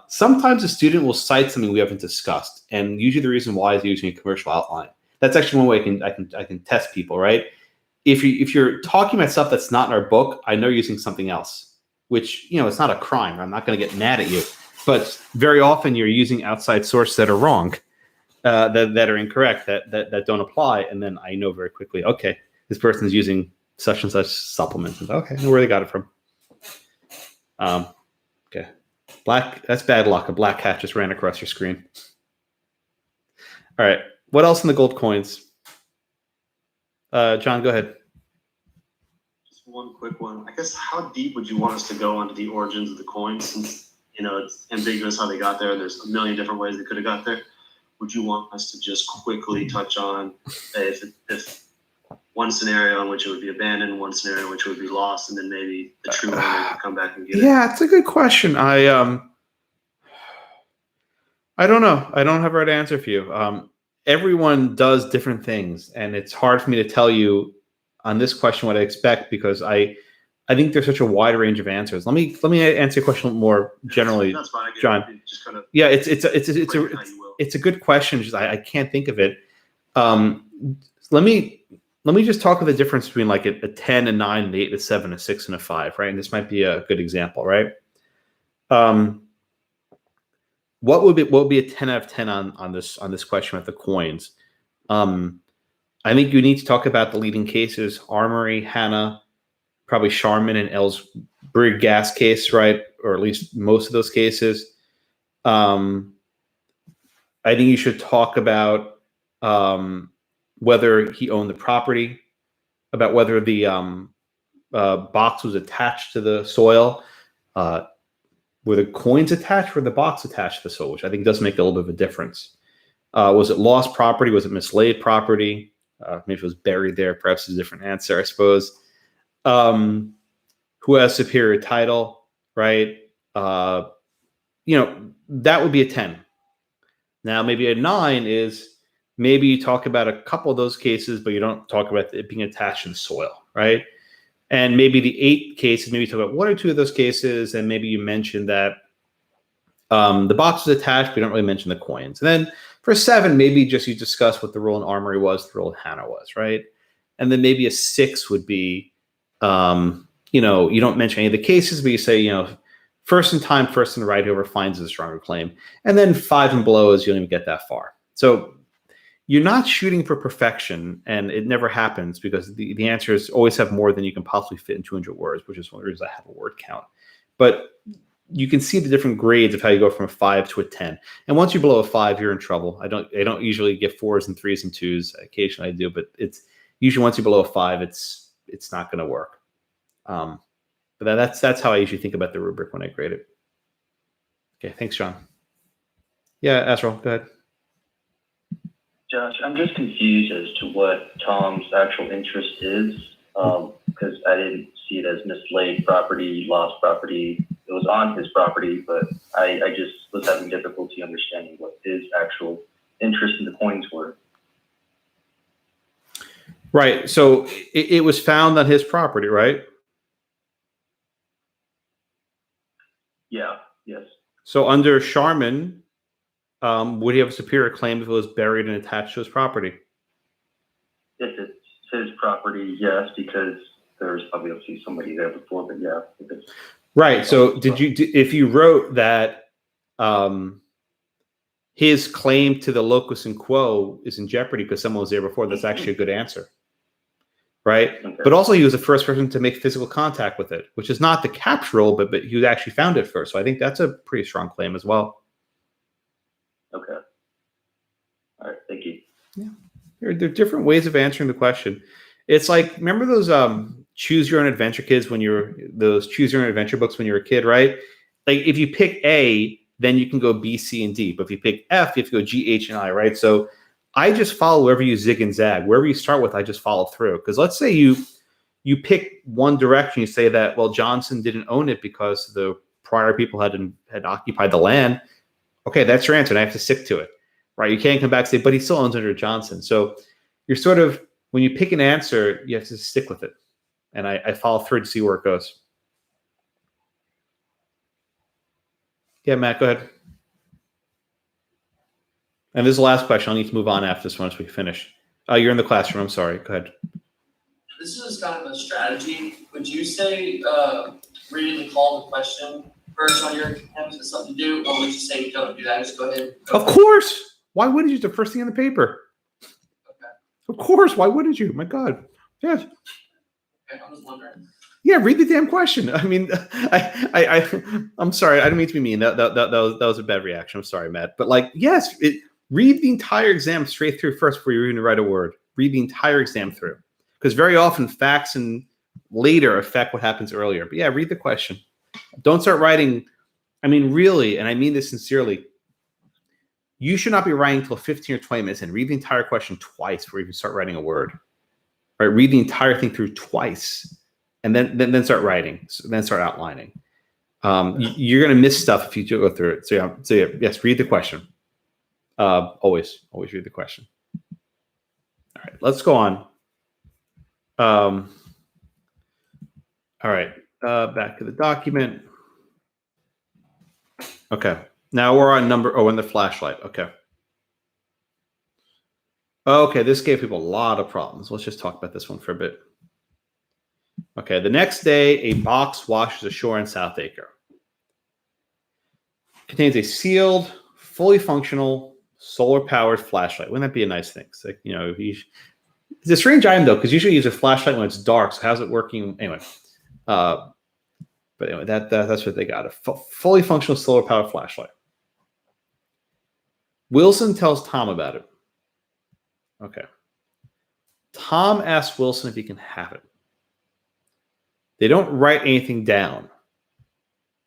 Sometimes a student will cite something we haven't discussed. And usually the reason why is using a commercial outline. That's actually one way I can test people, right? If you're talking about stuff that's not in our book, I know you're using something else, which, it's not a crime. I'm not going to get mad at you. But very often you're using outside sources that are wrong, that are incorrect, that don't apply. And then I know very quickly, okay, this person is using such and such supplements. Okay, I know where they got it from. Okay. That's bad luck. A black cat just ran across your screen. All right. What else in the gold coins? John, go ahead. Just one quick one. I guess how deep would you want us to go onto the origins of the coins since it's ambiguous how they got there. There's a million different ways they could have got there. Would you want us to just quickly touch on if one scenario in which it would be abandoned, one scenario in which it would be lost, and then maybe the true owner could come back and get it? Yeah, it's a good question. I don't know. I don't have a right answer for you. Everyone does different things, and it's hard for me to tell you on this question what I expect because I think there's such a wide range of answers. Let me answer your question more generally, That's fine. John. Just kind of Yeah, it's a good question. Just I can't think of it. Let me just talk of the difference between like a 10, a 9, an 8, a 7, a 6, and a 5, right? And this might be a good example, right? What would be a 10 out of 10 on this question with the coins? I think you need to talk about the leading cases: Armory, Hannah, probably Sharman and Ellsbury gas case, right? Or at least most of those cases. I think you should talk about whether he owned the property, about whether the box was attached to the soil. Were the coins attached or the box attached to the soil, which I think does make a little bit of a difference. Was it lost property? Was it mislaid property? Maybe it was buried there. Perhaps it's a different answer, I suppose. Who has superior title, right? That would be a 10. Now, maybe a 9 is maybe you talk about a couple of those cases, but you don't talk about it being attached to the soil, right? And maybe the 8 cases, maybe you talk about 1 or 2 of those cases, and maybe you mention that the box was attached, but you don't really mention the coins. And then for 7, maybe just you discuss what the role in Armory was, the role in Hannah was, right? And then maybe a 6 would be, you don't mention any of the cases, but you say, first in time, first in the right, whoever finds a stronger claim. And then 5 and below is you don't even get that far. So you're not shooting for perfection, and it never happens because the answers always have more than you can possibly fit in 200 words, which is one of the reasons I have a word count. But you can see the different grades of how you go from a 5 to a 10. And once you're below a 5, you're in trouble. I don't usually get 4s and 3s and 2s. Occasionally I do, but it's usually once you're below a 5, it's not going to work. But that's how I usually think about the rubric when I grade it. Okay, thanks, John. Yeah, Asral, go ahead. Josh, I'm just confused as to what Tom's actual interest is, because I didn't see it as mislaid property, lost property. It was on his property, but I just was having difficulty understanding what his actual interest in the coins were. Right. So it was found on his property, right? Yeah. Yes. So under Sharman, would he have a superior claim if it was buried and attached to his property? If it's his property, yes, because there's obviously somebody there before, but yeah. If it's right. So if you wrote that his claim to the locus in quo is in jeopardy because someone was there before. That's actually a good answer, right? Okay. But also he was the first person to make physical contact with it, which is not the captural, but he actually found it first. So I think that's a pretty strong claim as well. Okay. All right. Thank you. Yeah. There are different ways of answering the question. It's like, remember those choose your own adventure kids when those choose your own adventure books when you were a kid, right? Like if you pick A, then you can go B, C, and D. But if you pick F, you have to go G, H, and I, right? So I just follow wherever you zig and zag. Wherever you start with, I just follow through. Because let's say you pick one direction, you say that, well, Johnson didn't own it because the prior people had occupied the land. Okay, that's your answer, and I have to stick to it, right? You can't come back and say, but he still owns under Johnson. So you're sort of, when you pick an answer, you have to stick with it. And I follow through to see where it goes. Yeah, Matt, go ahead. And this is the last question. I'll need to move on after this once we finish. You're in the classroom. I'm sorry. Go ahead. This is kind of a strategy. Would you say reading the call to question first on your exams is something to do, or would you say don't do that? Just go ahead. Of course. Why wouldn't you? The first thing in the paper. Okay. Of course. Why wouldn't you? My God. Yes. Okay, I was wondering. Yeah, read the damn question. I mean, I'm sorry. I didn't mean to be mean. That was a bad reaction. I'm sorry, Matt. But like, yes, read the entire exam straight through first before you even write a word. Read the entire exam through. Because very often facts and later affect what happens earlier. But yeah, read the question. Don't start writing. I mean, really, and I mean this sincerely, you should not be writing until 15 or 20 minutes and read the entire question twice before you even start writing a word. Right? Read the entire thing through twice. And then start writing. Then start outlining. You're going to miss stuff if you go through it. So yeah, yes, read the question. Always read the question. All right, let's go on. All right, back to the document. Okay, now we're on on the flashlight. Okay. Okay, this gave people a lot of problems. Let's just talk about this one for a bit. Okay, the next day, a box washes ashore in South Acre. Contains a sealed, fully functional, solar-powered flashlight. Wouldn't that be a nice thing? It's like, it's a strange item, though, because usually you use a flashlight when it's dark. So how's it working? Anyway, but anyway, that's what they got, a fully functional solar-powered flashlight. Wilson tells Tom about it. Okay. Tom asks Wilson if he can have it. They don't write anything down,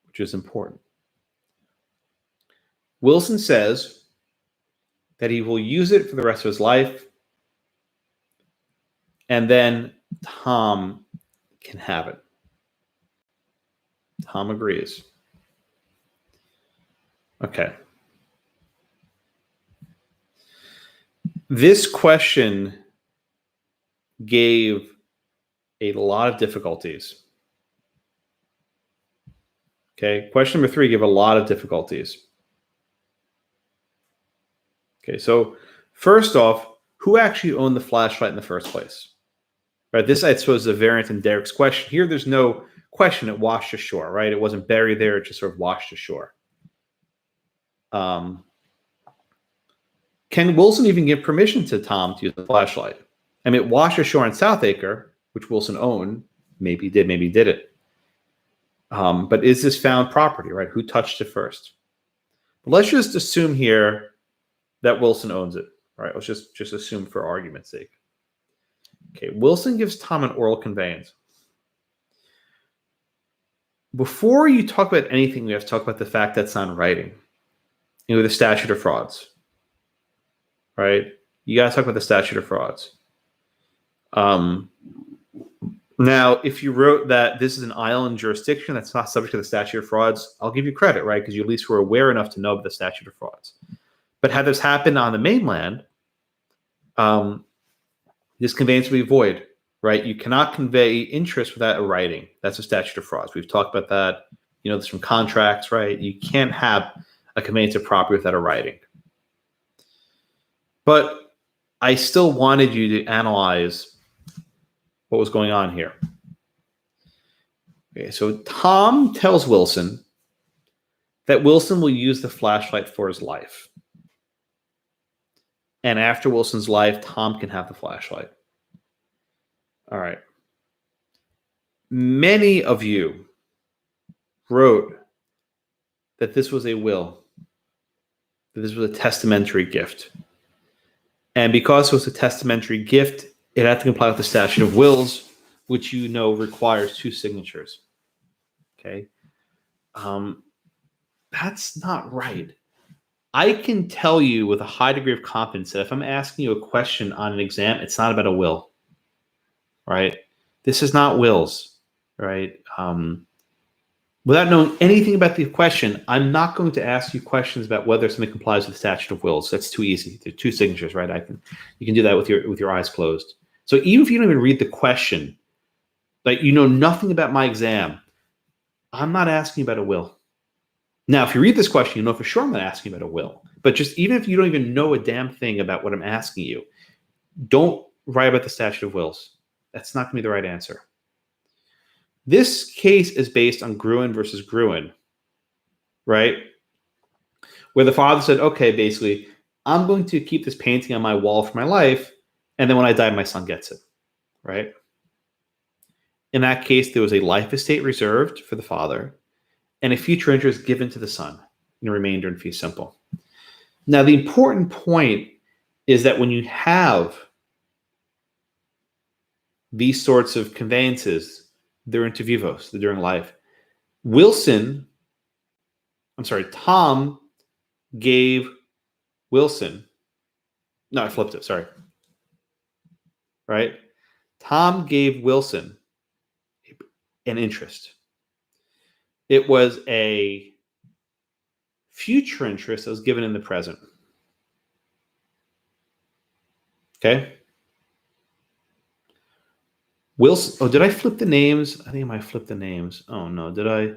which is important. Wilson says that he will use it for the rest of his life, and then Tom can have it. Tom agrees. Okay. This question gave a lot of difficulties. Okay, question number 3 gave a lot of difficulties. Okay, so first off, who actually owned the flashlight in the first place? Right, this I suppose is a variant in Derek's question. Here, there's no question it washed ashore, right? It wasn't buried there, it just sort of washed ashore. Can Wilson even give permission to Tom to use the flashlight? I mean, it washed ashore in South Acre, which Wilson owned. Maybe he did, maybe he didn't. But is this found property, right? Who touched it first? But let's just assume here that Wilson owns it, right? Let's just assume for argument's sake. Okay, Wilson gives Tom an oral conveyance. Before you talk about anything, we have to talk about the fact that's on writing. The Statute of Frauds, right? You got to talk about the Statute of Frauds. Now, if you wrote that this is an island jurisdiction that's not subject to the Statute of Frauds, I'll give you credit, right? Because you at least were aware enough to know of the Statute of Frauds. But had this happened on the mainland, this conveyance would be void, right? You cannot convey interest without a writing. That's a Statute of Frauds. We've talked about that. You know this from contracts, right? You can't have a conveyance of property without a writing. But I still wanted you to analyze what was going on here. Okay, so Tom tells Wilson that Wilson will use the flashlight for his life. And after Wilson's life, Tom can have the flashlight. All right. Many of you wrote that this was a will, that this was a testamentary gift. And because it was a testamentary gift, it had to comply with the statute of wills, which you know requires 2 signatures. Okay. That's not right. I can tell you with a high degree of confidence that if I'm asking you a question on an exam, it's not about a will, right? This is not wills, right? Without knowing anything about the question, I'm not going to ask you questions about whether something complies with the statute of wills. That's too easy. There are 2 signatures, right? You can do that with your eyes closed. So even if you don't even read the question, like you know nothing about my exam, I'm not asking about a will. Now, if you read this question, you know for sure I'm not asking about a will. But just even if you don't even know a damn thing about what I'm asking you, don't write about the statute of wills. That's not going to be the right answer. This case is based on Gruen versus Gruen, right? Where the father said, okay, basically, I'm going to keep this painting on my wall for my life, and then when I die, my son gets it, right? In that case, there was a life estate reserved for the father, and a future interest given to the son in a remainder in fee simple. Now, the important point is that when you have these sorts of conveyances, they're inter vivos, they're during life. Tom gave Wilson, no, I flipped it, sorry. Right? Tom gave Wilson an interest. It was a future interest that was given in the present. Okay? Wilson, oh, did I flip the names? I think I might flip the names. Oh, no, did I?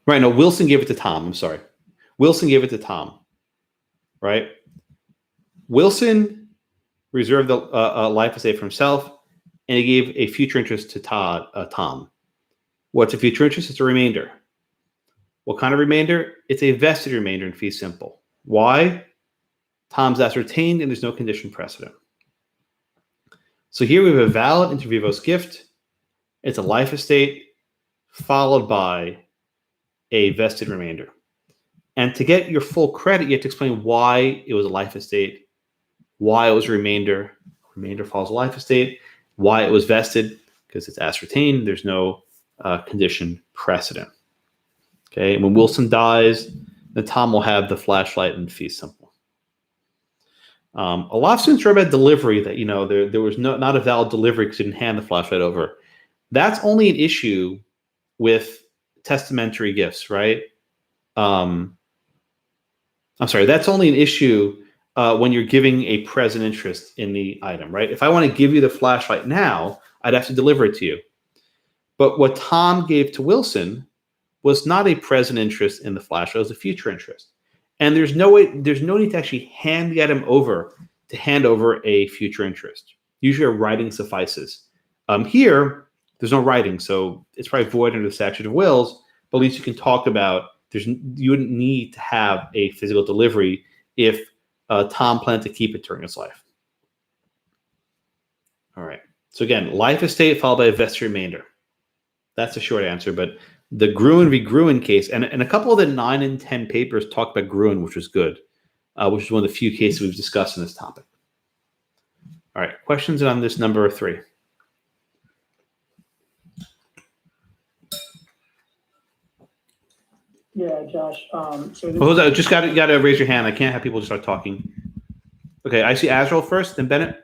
Right, no, Wilson gave it to Tom. I'm sorry. Wilson gave it to Tom. Right? Wilson reserved the life estate for himself, and he gave a future interest to Tom. What's a future interest? It's a remainder. What kind of remainder? It's a vested remainder in fee simple. Why? Tom's ascertained, and there's no condition precedent. So here we have a valid inter vivos gift. It's a life estate followed by a vested remainder. And to get your full credit, you have to explain why it was a life estate, why it was a remainder. Remainder follows a life estate. Why it was vested, because it's ascertained. There's no condition precedent. Okay, and when Wilson dies, then Tom will have the flashlight and fee simple. A lot of students wrote about delivery that, you know, there was not a valid delivery because he didn't hand the flashlight over. That's only an issue with testamentary gifts, right? I'm sorry, that's only an issue when you're giving a present interest in the item, right? If I want to give you the flashlight now, I'd have to deliver it to you. But what Tom gave to Wilson was not a present interest in the flashlight, it was a future interest. And there's no need to actually hand the item over to hand over a future interest. Usually a writing suffices. Here, there's no writing, so it's probably void under the statute of wills, but at least you can talk about, you wouldn't need to have a physical delivery if Tom planned to keep it during his life. All right. So again, life estate followed by a vested remainder. That's the short answer, but the Gruen v. Gruen case, and a couple of the 9 and 10 papers talked about Gruen, which was good, which is one of the few cases we've discussed in this topic. All right, questions on this number 3? Yeah, Josh, so. Hold on, just got to raise your hand. I can't have people just start talking. Okay, I see Azrael first, then Bennett.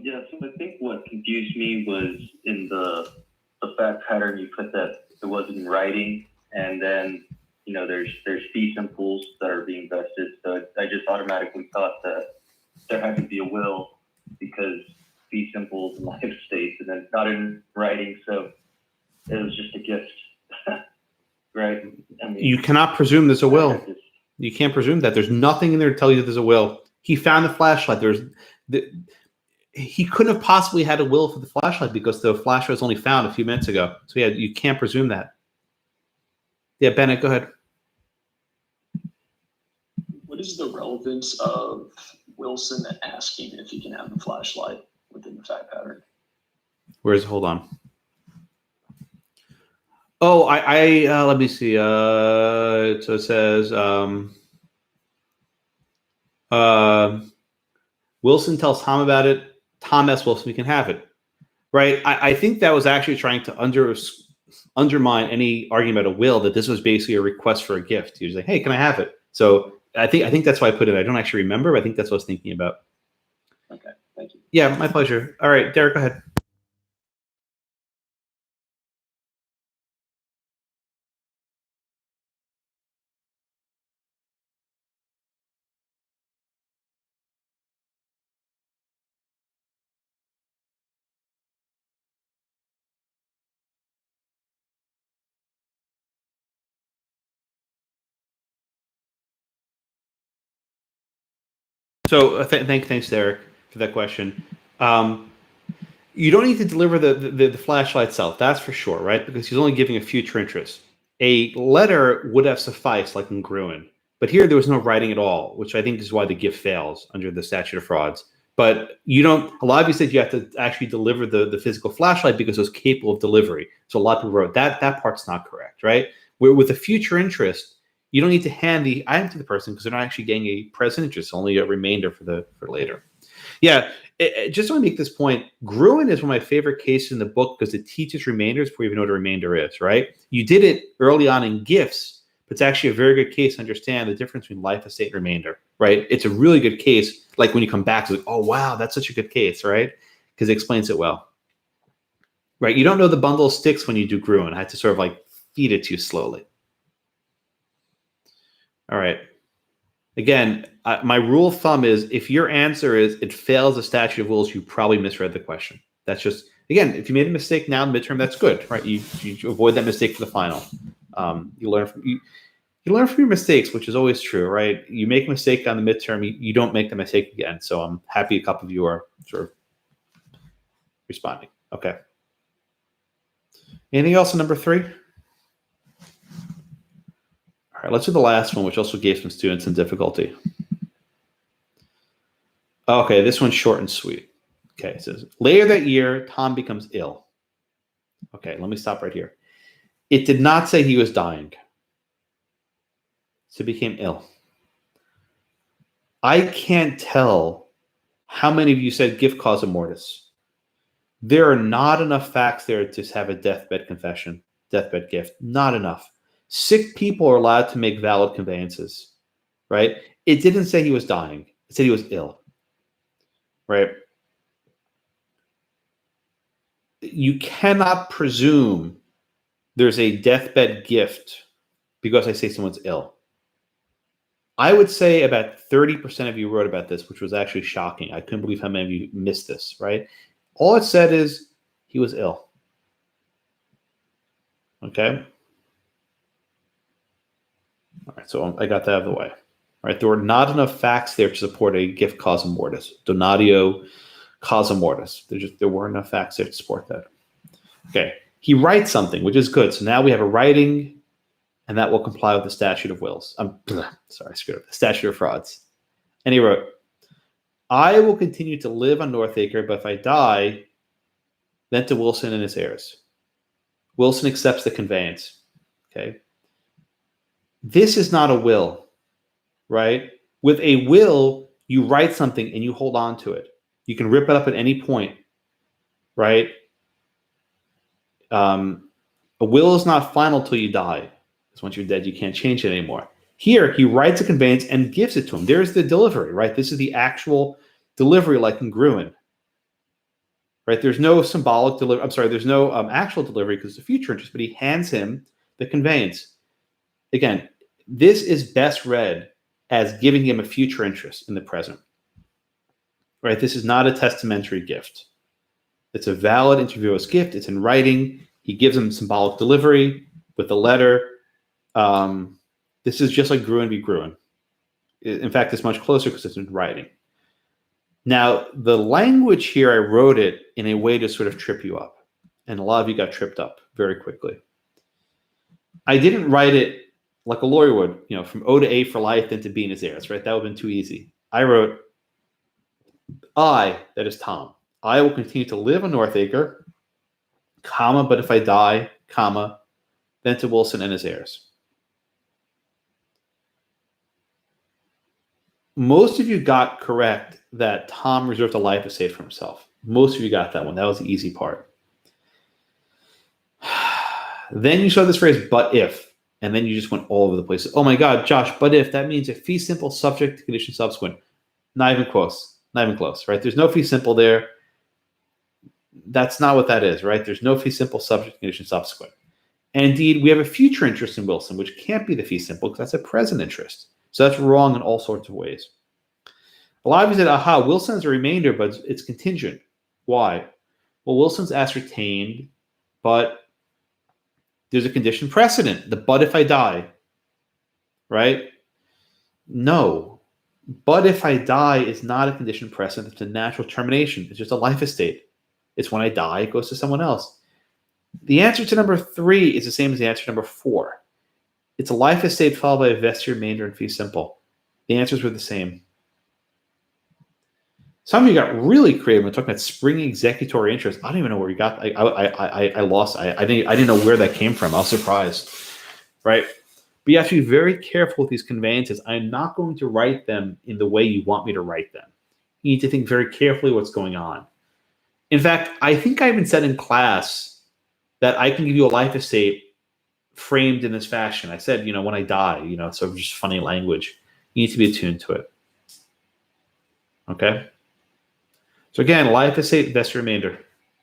Yeah, so I think what confused me was in the fact pattern you put that it wasn't in writing, and then, you know, there's fee simples that are being vested. So I just automatically thought that there had to be a will because fee simples and life estates, and then not in writing. So it was just a gift, right? I mean, You cannot presume there's a will. You can't presume that. There's nothing in there to tell you that there's a will. He found the flashlight. He couldn't have possibly had a will for the flashlight because the flashlight was only found a few minutes ago. So yeah, you can't presume that. Yeah, Bennett, go ahead. What is the relevance of Wilson asking if he can have the flashlight within the fact pattern? Hold on. Oh, I let me see. So it says, Wilson tells Tom about it. Tom asks Wilson, we can have it. Right. I think that was actually trying to undermine any argument about a will, that this was basically a request for a gift. He was like, hey, can I have it? So I think that's why I put it. I don't actually remember, but I think that's what I was thinking about. Okay, thank you. Yeah, my pleasure. All right, Derek, go ahead. So thanks, Derek, for that question. You don't need to deliver the flashlight itself, that's for sure, right? Because he's only giving a future interest. A letter would have sufficed, like in Gruen. But here there was no writing at all, which I think is why the gift fails under the statute of frauds. But you don't, a lot of you said you have to actually deliver the physical flashlight because it was capable of delivery. So a lot of people wrote that part's not correct, right? Where with a future interest, you don't need to hand the item to the person because they're not actually getting a present interest, only a remainder for later. Yeah, just want to make this point. Gruen is one of my favorite cases in the book because it teaches remainders before you even know what a remainder is, right? You did it early on in gifts, but it's actually a very good case to understand the difference between life, estate, and remainder, right? It's a really good case. Like when you come back, it's like, oh, wow, that's such a good case, right? Because it explains it well, right? You don't know the bundle of sticks when you do Gruen. I had to sort of like feed it to you slowly. All right. Again, my rule of thumb is if your answer is it fails the statute of wills, you probably misread the question. That's just, again, if you made a mistake now in midterm, that's good, right? You avoid that mistake for the final. You learn from your mistakes, which is always true, right? You make a mistake on the midterm, you don't make the mistake again. So I'm happy a couple of you are sort of responding. Okay. Anything else on number 3? All right, let's do the last one, which also gave some students some difficulty. Okay, this one's short and sweet. Okay, it says, later that year, Tom becomes ill. Okay, let me stop right here. It did not say he was dying. So he became ill. I can't tell how many of you said gift causa mortis. There are not enough facts there to have a deathbed confession, deathbed gift. Not enough. Sick people are allowed to make valid conveyances, right? It didn't say he was dying. It said he was ill, right? You cannot presume there's a deathbed gift because I say someone's ill. I would say about 30% of you wrote about this, which was actually shocking. I couldn't believe how many of you missed this, right? All it said is he was ill. Okay? All right, so I got that out of the way. All right, there were not enough facts there to support a gift causa mortis. Donatio causa mortis. There weren't enough facts there to support that. Okay, he writes something, which is good. So now we have a writing, and that will comply with the statute of wills. Sorry, screwed up. The statute of frauds. And he wrote, I will continue to live on Northacre, but if I die, then to Wilson and his heirs. Wilson accepts the conveyance. Okay. This is not a will, right? With a will, you write something and you hold on to it. You can rip it up at any point, right? A will is not final till you die. Because once you're dead, you can't change it anymore. Here, he writes a conveyance and gives it to him. There's the delivery, right? This is the actual delivery like in Gruen, right? There's no symbolic delivery. I'm sorry, there's no actual delivery because it's a future interest, but he hands him the conveyance. Again, this is best read as giving him a future interest in the present, right? This is not a testamentary gift. It's a valid interviewer's gift. It's in writing. He gives him symbolic delivery with a letter. This is just like Gruen v. Gruen. In fact, it's much closer because it's in writing. Now, the language here, I wrote it in a way to sort of trip you up. And a lot of you got tripped up very quickly. I didn't write it like a lawyer would, from O to A for life, then to B and his heirs, right? That would have been too easy. I wrote, I, that is Tom, I will continue to live on Northacre, comma, but if I die, comma, then to Wilson and his heirs. Most of you got correct that Tom reserved a life estate for himself. Most of you got that one. That was the easy part. Then you saw this phrase, but if, and then you just went all over the place. Oh my God, Josh, but if, that means a fee simple subject to condition subsequent. Not even close. Not even close, right? There's no fee simple there. That's not what that is, right? There's no fee simple subject to condition subsequent. And indeed, we have a future interest in Wilson, which can't be the fee simple because that's a present interest. So that's wrong in all sorts of ways. A lot of you said, aha, Wilson's a remainder, but it's contingent. Why? Well, Wilson's ascertained, but there's a condition precedent, the but if I die, right? No. But if I die is not a condition precedent. It's a natural termination. It's just a life estate. It's when I die, it goes to someone else. The answer to number 3 is the same as the answer to number 4. It's a life estate followed by a vested remainder and fee simple. The answers were the same. Some of you got really creative when talking about spring executory interest. I don't even know where you got. I lost. I didn't know where that came from. I was surprised, right? But you have to be very careful with these conveyances. I'm not going to write them in the way you want me to write them. You need to think very carefully what's going on. In fact, I think I even said in class that I can give you a life estate framed in this fashion. I said, when I die, sort of just funny language. You need to be attuned to it. Okay? So again, life estate, vested remainder.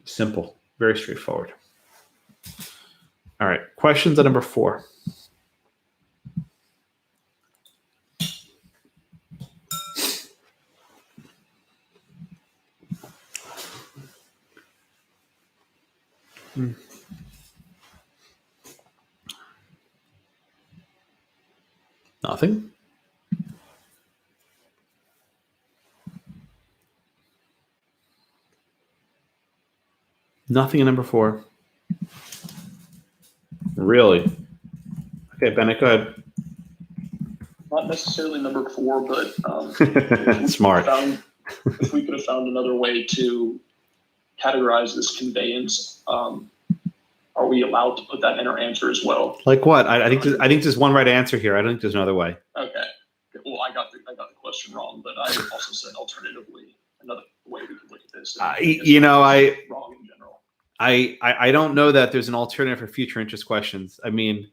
Simple. Very straightforward. All right. Questions on number 4. Nothing? Nothing in number 4. Really? Okay, Bennett, go ahead. Not necessarily number 4, but Smart. If we could have found another way to categorize this conveyance, are we allowed to put that in our answer as well? Like what? I think there's one right answer here. I don't think there's another way. Okay. Well, I got the question wrong, but I also said alternatively another way we could look at this. Wrong in general. I don't know that there's an alternative for future interest questions. I mean,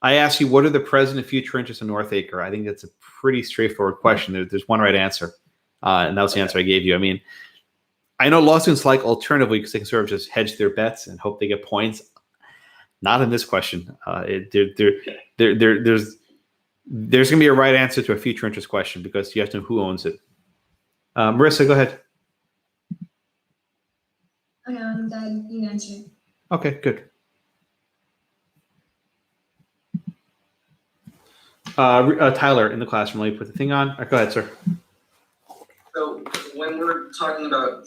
I asked you, what are the present and future interests in Northacre? I think that's a pretty straightforward question. There's one right answer, and that was the answer I gave you. I mean, I know law students like alternatively because they can sort of just hedge their bets and hope they get points. Not in this question. There's going to be a right answer to a future interest question because you have to know who owns it. Marissa, go ahead. Okay, I'm glad you answered. Okay, good. Tyler in the classroom, let me put the thing on. Go ahead, sir. So when we're talking about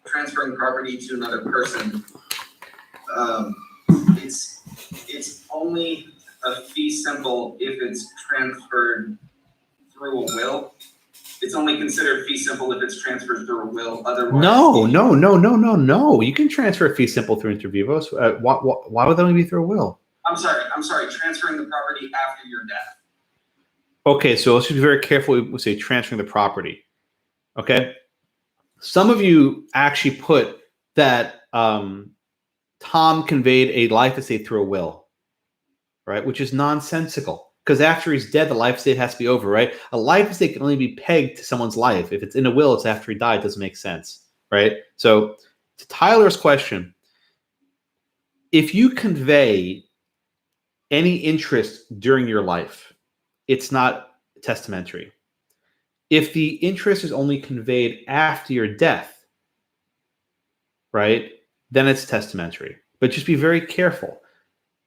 transferring property to another person, it's only a fee simple if it's transferred through a will. It's only considered fee simple if it's transferred through a will. Otherwise, no. You can transfer a fee simple through inter vivos. Why would that only be through a will? I'm sorry. Transferring the property after your death. Okay, so let's be very careful when we say transferring the property. Okay, some of you actually put that Tom conveyed a life estate through a will, right? Which is nonsensical because after he's dead, the life estate has to be over, right? A life estate can only be pegged to someone's life. If it's in a will, it's after he died. It doesn't make sense, right? So to Tyler's question, if you convey any interest during your life, it's not testamentary. If the interest is only conveyed after your death, right, then it's testamentary. But just be very careful.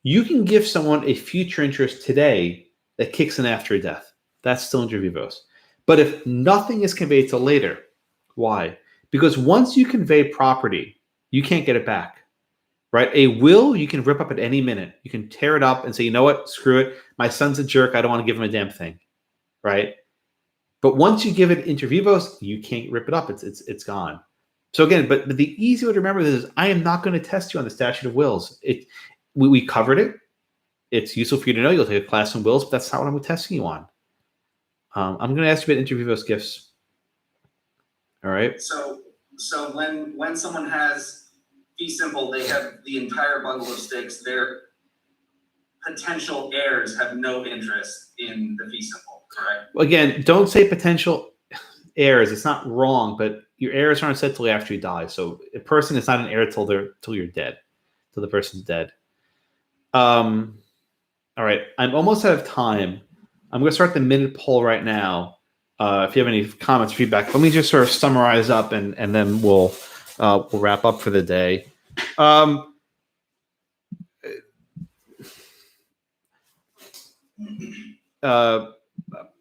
You can give someone a future interest today that kicks in after death. That's still inter vivos. But if nothing is conveyed till later, why? Because once you convey property, you can't get it back, right? A will you can rip up at any minute. You can tear it up and say, you know what, screw it. My son's a jerk. I don't want to give him a damn thing, right? But once you give it inter vivos, you can't rip it up. It's gone. So again, but the easy way to remember this is I am not going to test you on the statute of wills. We covered it. It's useful for you to know. You'll take a class on wills, but that's not what I'm testing you on. I'm going to ask you about inter vivos gifts. All right. So when someone has fee simple, they have the entire bundle of sticks. Their potential heirs have no interest in the fee simple, correct? Again, don't say potential heirs. It's not wrong, but your heirs aren't set till after you die. So a person is not an heir till you're dead, till the person's dead. All right, I'm almost out of time. I'm going to start the minute poll right now. If you have any comments or feedback, let me just sort of summarize up, and then we'll wrap up for the day.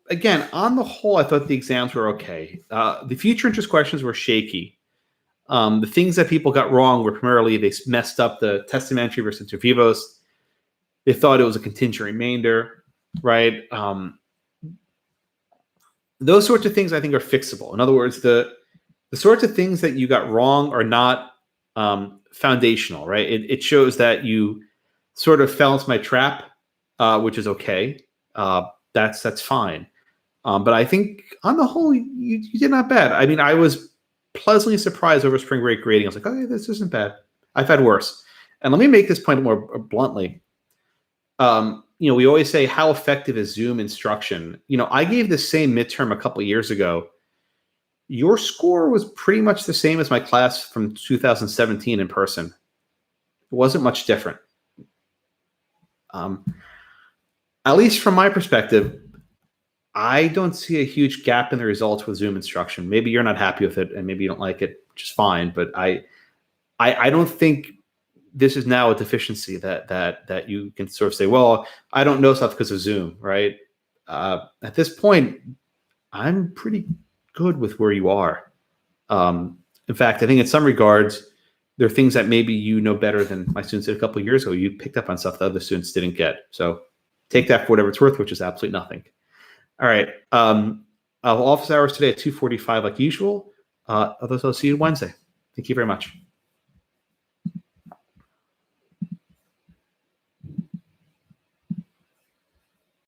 Again, on the whole, I thought the exams were okay. The future interest questions were shaky. The things that people got wrong were primarily they messed up the testamentary versus inter vivos. They thought it was a contingent remainder, right? Those sorts of things I think are fixable. In other words, the sorts of things that you got wrong are not foundational, right? It shows that you sort of fell into my trap, which is okay. That's fine. But I think on the whole, you did not bad. I mean, I was pleasantly surprised over spring break grading. I was like, okay, this isn't bad. I've had worse. And let me make this point more bluntly. We always say, how effective is Zoom instruction? I gave the same midterm a couple of years ago. Your score was pretty much the same as my class from 2017 in person. It wasn't much different. At least from my perspective, I don't see a huge gap in the results with Zoom instruction. Maybe you're not happy with it, and maybe you don't like it, which is fine. But I don't think this is now a deficiency that you can sort of say, well, I don't know stuff because of Zoom, right? At this point, I'm pretty good with where you are. In fact, I think in some regards, there are things that maybe you know better than my students did a couple of years ago. You picked up on stuff that other students didn't get. So take that for whatever it's worth, which is absolutely nothing. All right. Office hours today at 2:45 like usual. Others I'll see you Wednesday. Thank you very much.